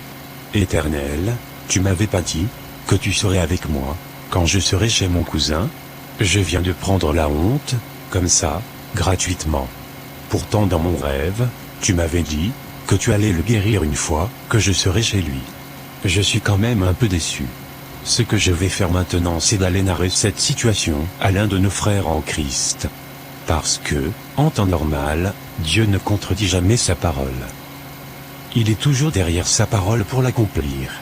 Éternel, tu m'avais pas dit que tu serais avec moi quand je serai chez mon cousin? Je viens de prendre la honte, comme ça, gratuitement. Pourtant dans mon rêve, tu m'avais dit que tu allais le guérir une fois que je serai chez lui. Je suis quand même un peu déçu. Ce que je vais faire maintenant, c'est d'aller narrer cette situation à l'un de nos frères en Christ. Parce que, en temps normal, Dieu ne contredit jamais sa parole. Il est toujours derrière sa parole pour l'accomplir.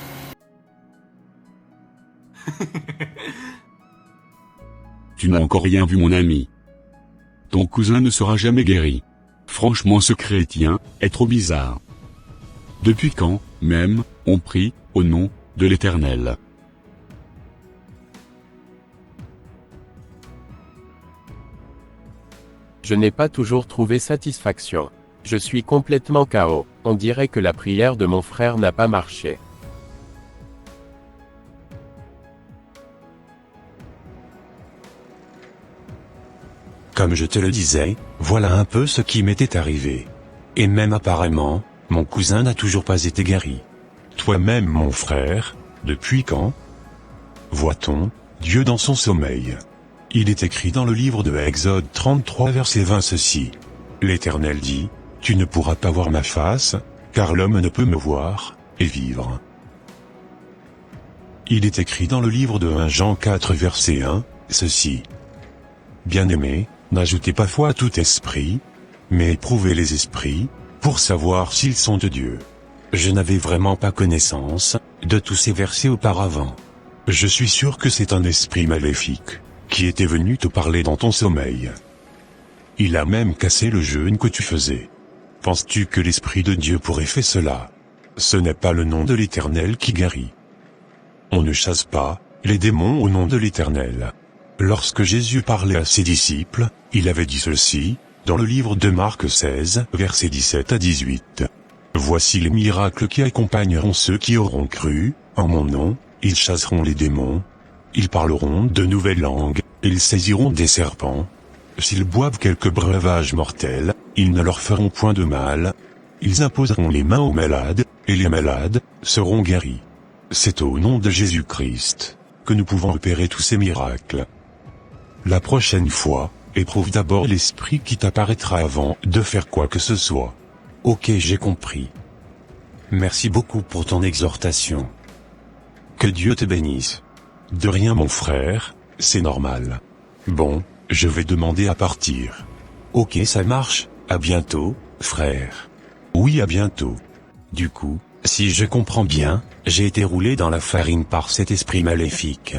Tu n'as encore rien vu mon ami. Ton cousin ne sera jamais guéri. Franchement ce chrétien est trop bizarre. Depuis quand, même, on prie, au nom de l'Éternel? Je n'ai pas toujours trouvé satisfaction. Je suis complètement KO, on dirait que la prière de mon frère n'a pas marché. Comme je te le disais, voilà un peu ce qui m'était arrivé. Et même apparemment, mon cousin n'a toujours pas été guéri. Toi-même mon frère, depuis quand voit-on Dieu dans son sommeil? Il est écrit dans le livre de Exode 33 verset 20 ceci. L'Éternel dit, tu ne pourras pas voir ma face, car l'homme ne peut me voir, et vivre. Il est écrit dans le livre de 1 Jean 4 verset 1, ceci. Bien-aimés, n'ajoutez pas foi à tout esprit, mais éprouvez les esprits, pour savoir s'ils sont de Dieu. Je n'avais vraiment pas connaissance de tous ces versets auparavant. Je suis sûr que c'est un esprit maléfique qui était venu te parler dans ton sommeil. Il a même cassé le jeûne que tu faisais. Penses-tu que l'Esprit de Dieu pourrait faire cela? Ce n'est pas le nom de l'Éternel qui guérit. On ne chasse pas les démons au nom de l'Éternel. Lorsque Jésus parlait à ses disciples, il avait dit ceci, dans le livre de Marc 16, versets 17 à 18. Voici les miracles qui accompagneront ceux qui auront cru, en mon nom, ils chasseront les démons, ils parleront de nouvelles langues, ils saisiront des serpents. S'ils boivent quelques breuvages mortels, ils ne leur feront point de mal. Ils imposeront les mains aux malades, et les malades seront guéris. C'est au nom de Jésus-Christ que nous pouvons opérer tous ces miracles. La prochaine fois, éprouve d'abord l'esprit qui t'apparaîtra avant de faire quoi que ce soit. Ok, j'ai compris. Merci beaucoup pour ton exhortation. Que Dieu te bénisse. De rien mon frère, c'est normal. Bon, je vais demander à partir. Ok, ça marche, à bientôt, frère. Oui, à bientôt. Du coup, si je comprends bien, j'ai été roulé dans la farine par cet esprit maléfique.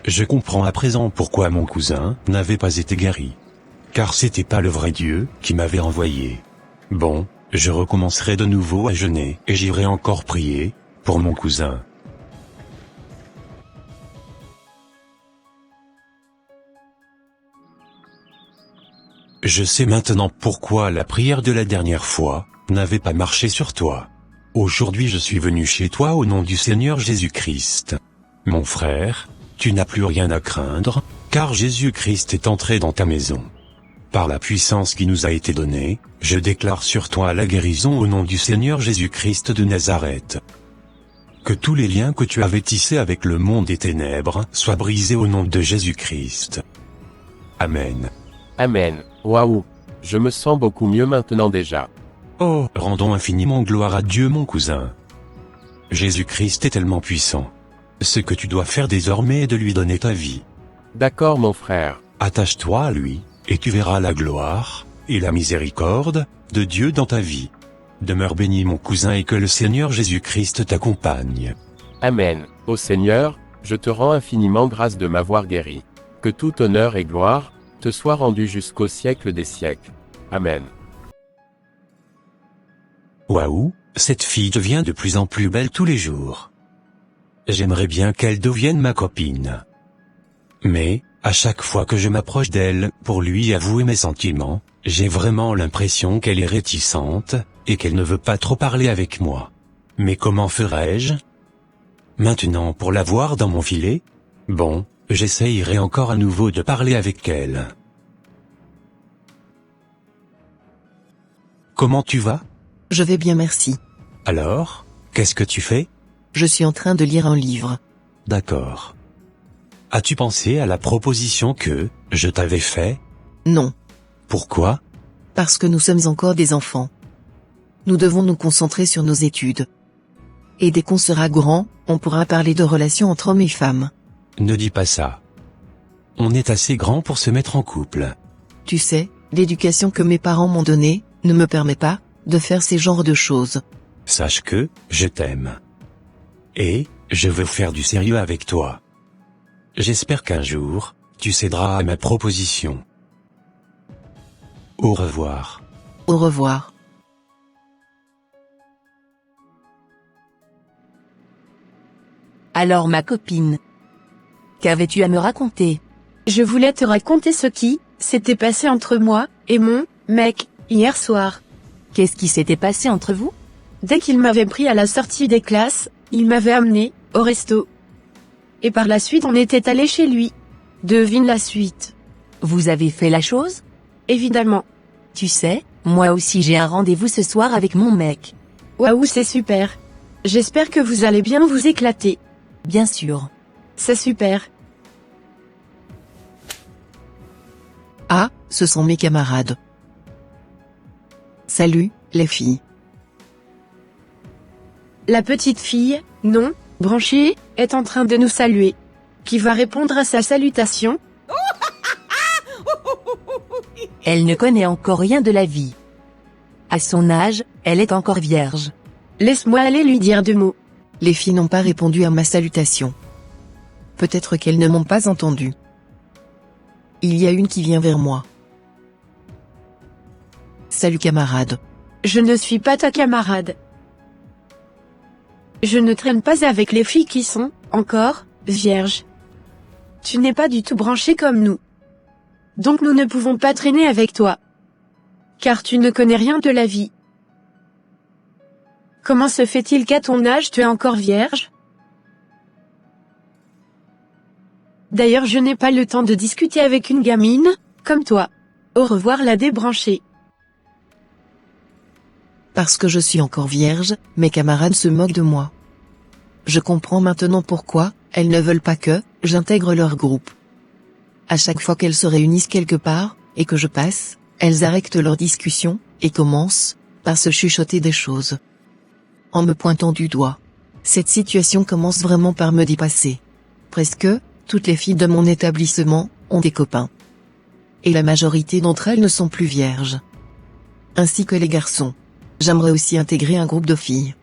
Je comprends à présent pourquoi mon cousin n'avait pas été guéri. Car c'était pas le vrai Dieu qui m'avait envoyé. Bon, je recommencerai de nouveau à jeûner et j'irai encore prier pour mon cousin. Je sais maintenant pourquoi la prière de la dernière fois n'avait pas marché sur toi. Aujourd'hui je suis venu chez toi au nom du Seigneur Jésus-Christ. Mon frère, tu n'as plus rien à craindre, car Jésus-Christ est entré dans ta maison. Par la puissance qui nous a été donnée, je déclare sur toi la guérison au nom du Seigneur Jésus-Christ de Nazareth. Que tous les liens que tu avais tissés avec le monde des ténèbres soient brisés au nom de Jésus-Christ. Amen. Amen. Waouh. Je me sens beaucoup mieux maintenant déjà. Oh, rendons infiniment gloire à Dieu mon cousin. Jésus-Christ est tellement puissant. Ce que tu dois faire désormais est de lui donner ta vie. D'accord mon frère. Attache-toi à lui, et tu verras la gloire, et la miséricorde, de Dieu dans ta vie. Demeure béni mon cousin et que le Seigneur Jésus-Christ t'accompagne. Amen. Ô Seigneur, je te rends infiniment grâce de m'avoir guéri. Que tout honneur et gloire te soit rendu jusqu'au siècle des siècles. Amen. Waouh, cette fille devient de plus en plus belle tous les jours. J'aimerais bien qu'elle devienne ma copine. Mais, à chaque fois que je m'approche d'elle pour lui avouer mes sentiments, j'ai vraiment l'impression qu'elle est réticente, et qu'elle ne veut pas trop parler avec moi. Mais comment ferais-je? Maintenant pour la voir dans mon filet? Bon, j'essayerai encore à nouveau de parler avec elle. Comment tu vas? Je vais bien merci. Alors, qu'est-ce que tu fais? Je suis en train de lire un livre. D'accord. As-tu pensé à la proposition que je t'avais faite? Non. Pourquoi? Parce que nous sommes encore des enfants. Nous devons nous concentrer sur nos études. Et dès qu'on sera grand, on pourra parler de relations entre hommes et femmes. Ne dis pas ça. On est assez grand pour se mettre en couple. Tu sais, l'éducation que mes parents m'ont donnée ne me permet pas de faire ces genres de choses. Sache que je t'aime. Et je veux faire du sérieux avec toi. J'espère qu'un jour, tu céderas à ma proposition. Au revoir. Au revoir. Alors ma copine, qu'avais-tu à me raconter? Je voulais te raconter ce qui s'était passé entre moi et mon mec hier soir. Qu'est-ce qui s'était passé entre vous? Dès qu'il m'avait pris à la sortie des classes, il m'avait amené au resto. Et par la suite on était allé chez lui. Devine la suite. Vous avez fait la chose? Évidemment. Tu sais, moi aussi j'ai un rendez-vous ce soir avec mon mec. Waouh, c'est super. J'espère que vous allez bien vous éclater. Bien sûr. C'est super. Ah, ce sont mes camarades. Salut, les filles. La petite fille, non, branchée, est en train de nous saluer. Qui va répondre à sa salutation? Elle ne connaît encore rien de la vie. À son âge, elle est encore vierge. Laisse-moi aller lui dire 2 mots. Les filles n'ont pas répondu à ma salutation. Peut-être qu'elles ne m'ont pas entendu. Il y a une qui vient vers moi. Salut camarade. Je ne suis pas ta camarade. Je ne traîne pas avec les filles qui sont, encore, vierges. Tu n'es pas du tout branché comme nous. Donc nous ne pouvons pas traîner avec toi. car tu ne connais rien de la vie. Comment se fait-il qu'à ton âge tu es encore vierge? D'ailleurs je n'ai pas le temps de discuter avec une gamine, comme toi. Au revoir la débranchée. Parce que je suis encore vierge, mes camarades se moquent de moi. Je comprends maintenant pourquoi elles ne veulent pas que j'intègre leur groupe. À chaque fois qu'elles se réunissent quelque part, et que je passe, elles arrêtent leur discussion, et commencent par se chuchoter des choses. En me pointant du doigt. Cette situation commence vraiment par me dépasser. Presque toutes les filles de mon établissement ont des copains. Et la majorité d'entre elles ne sont plus vierges. Ainsi que les garçons. J'aimerais aussi intégrer un groupe de filles.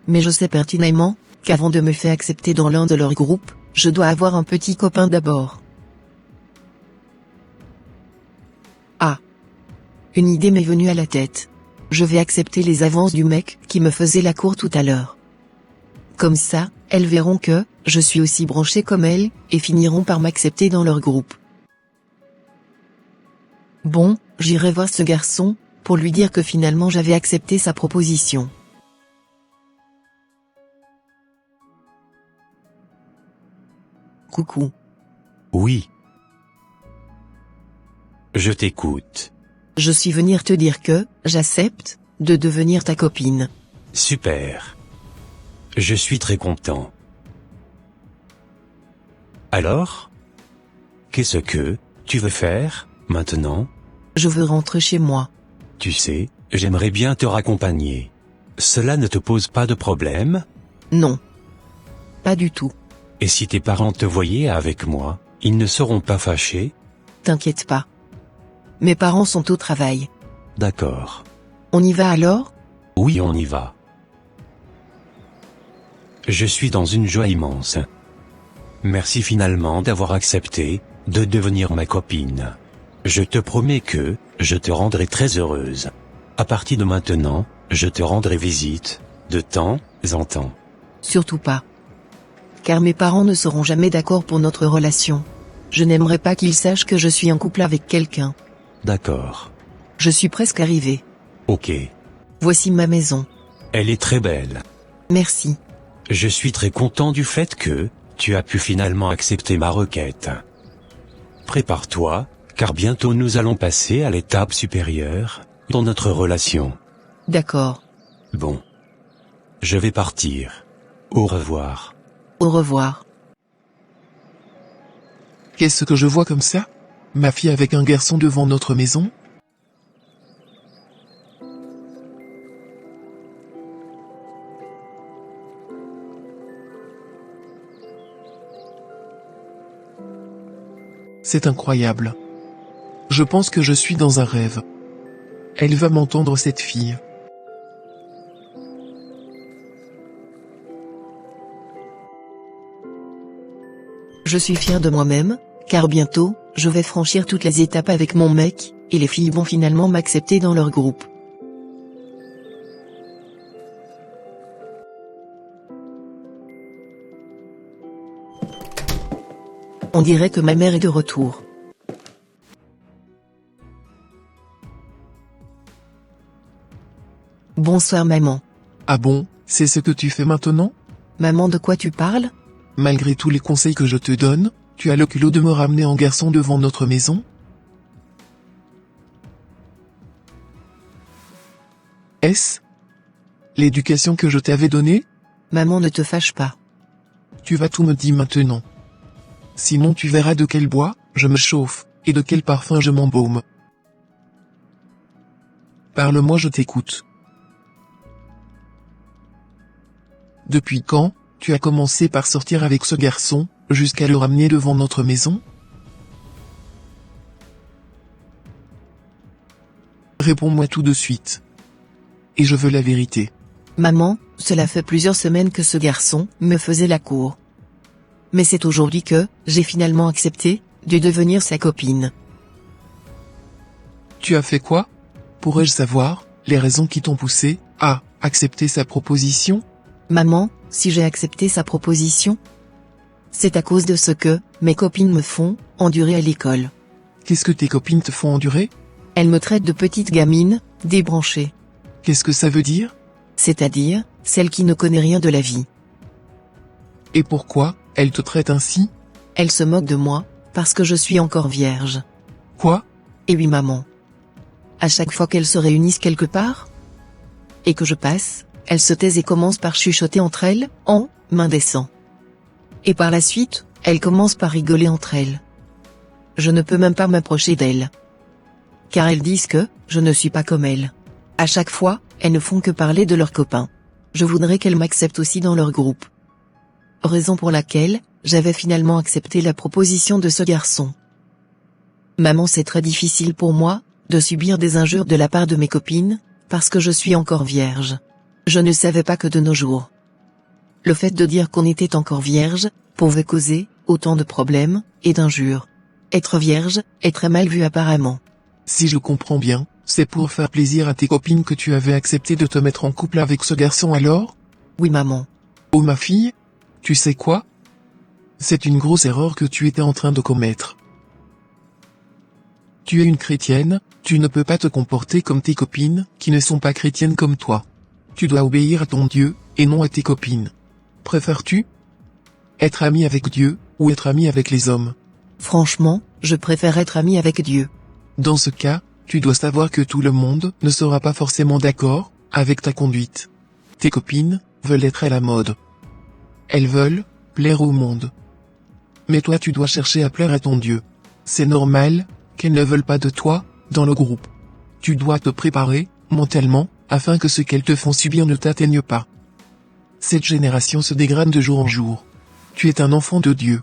Mais je sais pertinemment qu'avant de me faire accepter dans l'un de leurs groupes, je dois avoir un petit copain d'abord. Ah. Une idée m'est venue à la tête. Je vais accepter les avances du mec qui me faisait la cour tout à l'heure. Comme ça, elles verront que je suis aussi branché comme elles, et finiront par m'accepter dans leur groupe. Bon, j'irai voir ce garçon, pour lui dire que finalement j'avais accepté sa proposition. Coucou. Oui. Je t'écoute. Je suis venir te dire que j'accepte de devenir ta copine. Super. Je suis très content. Alors? Qu'est-ce que tu veux faire, maintenant? Je veux rentrer chez moi. Tu sais, j'aimerais bien te raccompagner. Cela ne te pose pas de problème? Non. Pas du tout. Et si tes parents te voyaient avec moi, ils ne seront pas fâchés? T'inquiète pas. Mes parents sont au travail. D'accord. On y va alors? Oui, on y va. Je suis dans une joie immense. Merci finalement d'avoir accepté de devenir ma copine. Je te promets que je te rendrai très heureuse. À partir de maintenant, je te rendrai visite, de temps en temps. Surtout pas. Car mes parents ne seront jamais d'accord pour notre relation. Je n'aimerais pas qu'ils sachent que je suis en couple avec quelqu'un. D'accord. Je suis presque arrivé. Ok. Voici ma maison. Elle est très belle. Merci. Je suis très content du fait que tu as pu finalement accepter ma requête. Prépare-toi, car bientôt nous allons passer à l'étape supérieure dans notre relation. D'accord. Bon. Je vais partir. Au revoir. Au revoir. Qu'est-ce que je vois comme ça? Ma fille avec un garçon devant notre maison? C'est incroyable. Je pense que je suis dans un rêve. Elle va m'entendre, cette fille. Je suis fier de moi-même, car bientôt, je vais franchir toutes les étapes avec mon mec, et les filles vont finalement m'accepter dans leur groupe. On dirait que ma mère est de retour. Bonsoir maman. Ah bon, c'est ce que tu fais maintenant? Maman, de quoi tu parles? Malgré tous les conseils que je te donne, tu as le culot de me ramener en garçon devant notre maison? Est-ce l'éducation que je t'avais donnée? Maman, ne te fâche pas. Tu vas tout me dire maintenant. Sinon tu verras de quel bois je me chauffe, et de quel parfum je m'embaume. Parle-moi, je t'écoute. Depuis quand tu as commencé par sortir avec ce garçon, jusqu'à le ramener devant notre maison? Réponds-moi tout de suite. Et je veux la vérité. Maman, cela fait plusieurs semaines que ce garçon me faisait la cour. Mais c'est aujourd'hui que j'ai finalement accepté de devenir sa copine. Tu as fait quoi? Pourrais-je savoir les raisons qui t'ont poussé à accepter sa proposition? Maman, si j'ai accepté sa proposition, c'est à cause de ce que mes copines me font endurer à l'école. Qu'est-ce que tes copines te font endurer? Elle me traite de petite gamine, débranchée. Qu'est-ce que ça veut dire? C'est-à-dire, celle qui ne connaît rien de la vie. Et pourquoi, elle te traite ainsi? Elle se moque de moi, parce que je suis encore vierge. Quoi? Et oui maman. À chaque fois qu'elles se réunissent quelque part, et que je passe, elles se taisent et commencent par chuchoter entre elles, en m'indécent. Et par la suite, elles commencent par rigoler entre elles. Je ne peux même pas m'approcher d'elles. Car elles disent que, je ne suis pas comme elles. À chaque fois, elles ne font que parler de leurs copains. Je voudrais qu'elles m'acceptent aussi dans leur groupe. Raison pour laquelle, j'avais finalement accepté la proposition de ce garçon. Maman, c'est très difficile pour moi, de subir des injures de la part de mes copines, parce que je suis encore vierge. Je ne savais pas que de nos jours, le fait de dire qu'on était encore vierge, pouvait causer autant de problèmes et d'injures. Être vierge est très mal vu apparemment. Si je comprends bien, c'est pour faire plaisir à tes copines que tu avais accepté de te mettre en couple avec ce garçon alors? Oui maman. Oh ma fille? Tu sais quoi? C'est une grosse erreur que tu étais en train de commettre. Tu es une chrétienne, tu ne peux pas te comporter comme tes copines, qui ne sont pas chrétiennes comme toi. Tu dois obéir à ton Dieu, et non à tes copines. Préfères-tu être ami avec Dieu, ou être ami avec les hommes? Franchement, je préfère être ami avec Dieu. Dans ce cas, tu dois savoir que tout le monde ne sera pas forcément d'accord avec ta conduite. Tes copines veulent être à la mode. Elles veulent plaire au monde. Mais toi tu dois chercher à plaire à ton Dieu. C'est normal qu'elles ne veulent pas de toi dans le groupe. Tu dois te préparer mentalement afin que ce qu'elles te font subir ne t'atteigne pas. Cette génération se dégrade de jour en jour. Tu es un enfant de Dieu.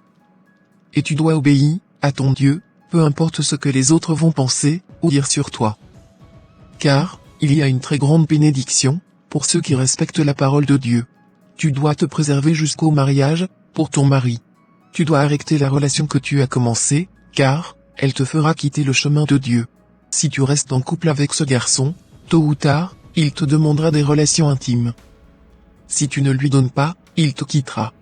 Et tu dois obéir à ton Dieu, peu importe ce que les autres vont penser ou dire sur toi. Car, il y a une très grande bénédiction pour ceux qui respectent la parole de Dieu. Tu dois te préserver jusqu'au mariage, pour ton mari. Tu dois arrêter la relation que tu as commencée, car, elle te fera quitter le chemin de Dieu. Si tu restes en couple avec ce garçon, tôt ou tard, il te demandera des relations intimes. Si tu ne lui donnes pas, il te quittera.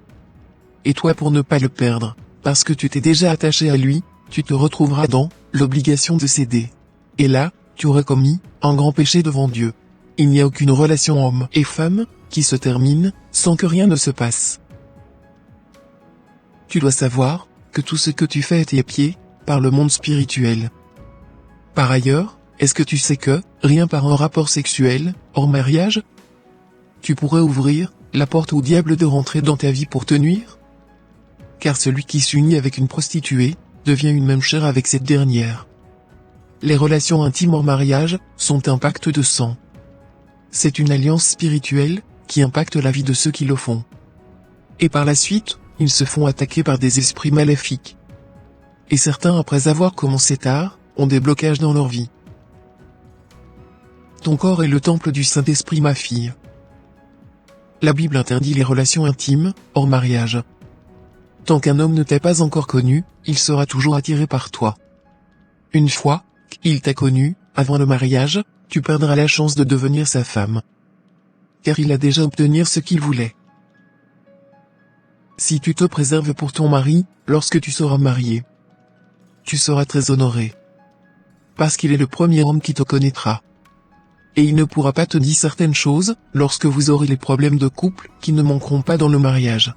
Et toi pour ne pas le perdre, parce que tu t'es déjà attaché à lui, tu te retrouveras dans l'obligation de céder. Et là, tu aurais commis un grand péché devant Dieu. Il n'y a aucune relation homme et femme qui se termine sans que rien ne se passe. Tu dois savoir que tout ce que tu fais est épié par le monde spirituel. Par ailleurs, est-ce que tu sais que, rien par un rapport sexuel, hors mariage, tu pourrais ouvrir la porte au diable de rentrer dans ta vie pour te nuire? Car celui qui s'unit avec une prostituée devient une même chair avec cette dernière. Les relations intimes hors mariage sont un pacte de sang. C'est une alliance spirituelle qui impacte la vie de ceux qui le font. Et par la suite, ils se font attaquer par des esprits maléfiques. Et certains, après avoir commencé tard, ont des blocages dans leur vie. Ton corps est le temple du Saint-Esprit, ma fille. La Bible interdit les relations intimes, hors mariage. Tant qu'un homme ne t'est pas encore connu, il sera toujours attiré par toi. Une fois qu'il t'a connu, avant le mariage, tu perdras la chance de devenir sa femme. Car il a déjà obtenu ce qu'il voulait. Si tu te préserves pour ton mari, lorsque tu seras marié, tu seras très honoré. Parce qu'il est le premier homme qui te connaîtra. Et il ne pourra pas te dire certaines choses, lorsque vous aurez les problèmes de couple, qui ne manqueront pas dans le mariage.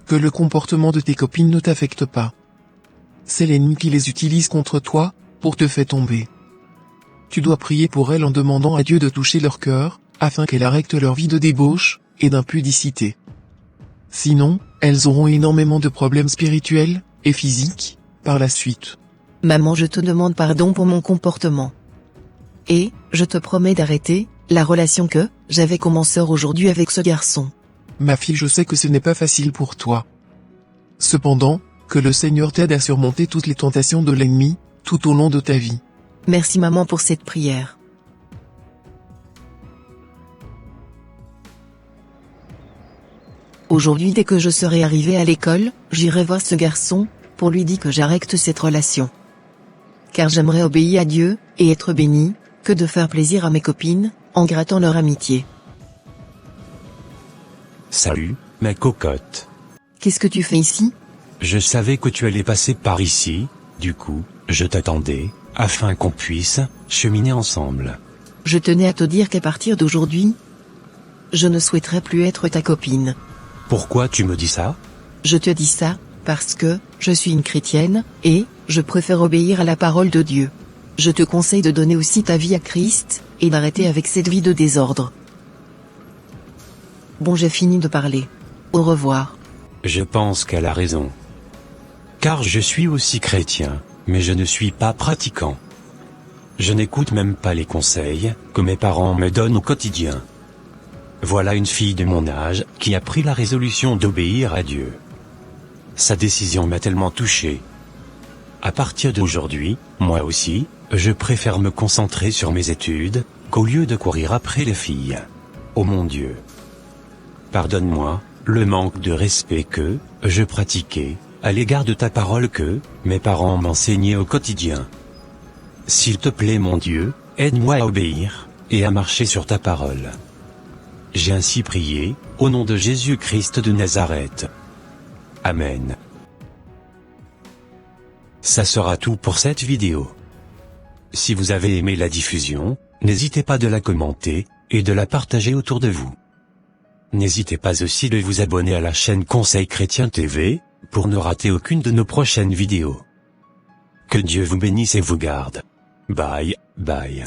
Que le comportement de tes copines ne t'affecte pas. C'est l'ennemi qui les utilise contre toi, pour te faire tomber. Tu dois prier pour elles en demandant à Dieu de toucher leur cœur, afin qu'elles arrêtent leur vie de débauche, et d'impudicité. Sinon, elles auront énormément de problèmes spirituels, et physiques, par la suite. Maman, je te demande pardon pour mon comportement. Et, je te promets d'arrêter la relation que j'avais commencée aujourd'hui avec ce garçon. Ma fille, je sais que ce n'est pas facile pour toi. Cependant, que le Seigneur t'aide à surmonter toutes les tentations de l'ennemi, tout au long de ta vie. Merci maman pour cette prière. Aujourd'hui, dès que je serai arrivée à l'école, j'irai voir ce garçon, pour lui dire que j'arrête cette relation. Car j'aimerais obéir à Dieu, et être bénie, que de faire plaisir à mes copines, en grattant leur amitié. Salut, ma cocotte. Qu'est-ce que tu fais ici? Je savais que tu allais passer par ici, du coup, Je t'attendais, afin qu'on puisse cheminer ensemble. Je tenais à te dire qu'à partir d'aujourd'hui, je ne souhaiterais plus être ta copine. Pourquoi tu me dis ça? Je te dis ça, parce que, je suis une chrétienne, et, je préfère obéir à la parole de Dieu. Je te conseille de donner aussi ta vie à Christ, et d'arrêter avec cette vie de désordre. Bon, j'ai fini de parler. Au revoir. Je pense qu'elle a raison. Car je suis aussi chrétien, mais je ne suis pas pratiquant. Je n'écoute même pas les conseils que mes parents me donnent au quotidien. Voilà une fille de mon âge qui a pris la résolution d'obéir à Dieu. Sa décision m'a tellement touché. À partir d'aujourd'hui, moi aussi, je préfère me concentrer sur mes études, qu'au lieu de courir après les filles. Oh mon Dieu! Pardonne-moi, le manque de respect que je pratiquais, à l'égard de ta parole que mes parents m'enseignaient au quotidien. S'il te plaît mon Dieu, aide-moi à obéir, et à marcher sur ta parole. J'ai ainsi prié, au nom de Jésus-Christ de Nazareth. Amen. Ça sera tout pour cette vidéo. Si vous avez aimé la diffusion, n'hésitez pas de la commenter, et de la partager autour de vous. N'hésitez pas aussi de vous abonner à la chaîne Conseil Chrétien TV, pour ne rater aucune de nos prochaines vidéos. Que Dieu vous bénisse et vous garde. Bye, bye.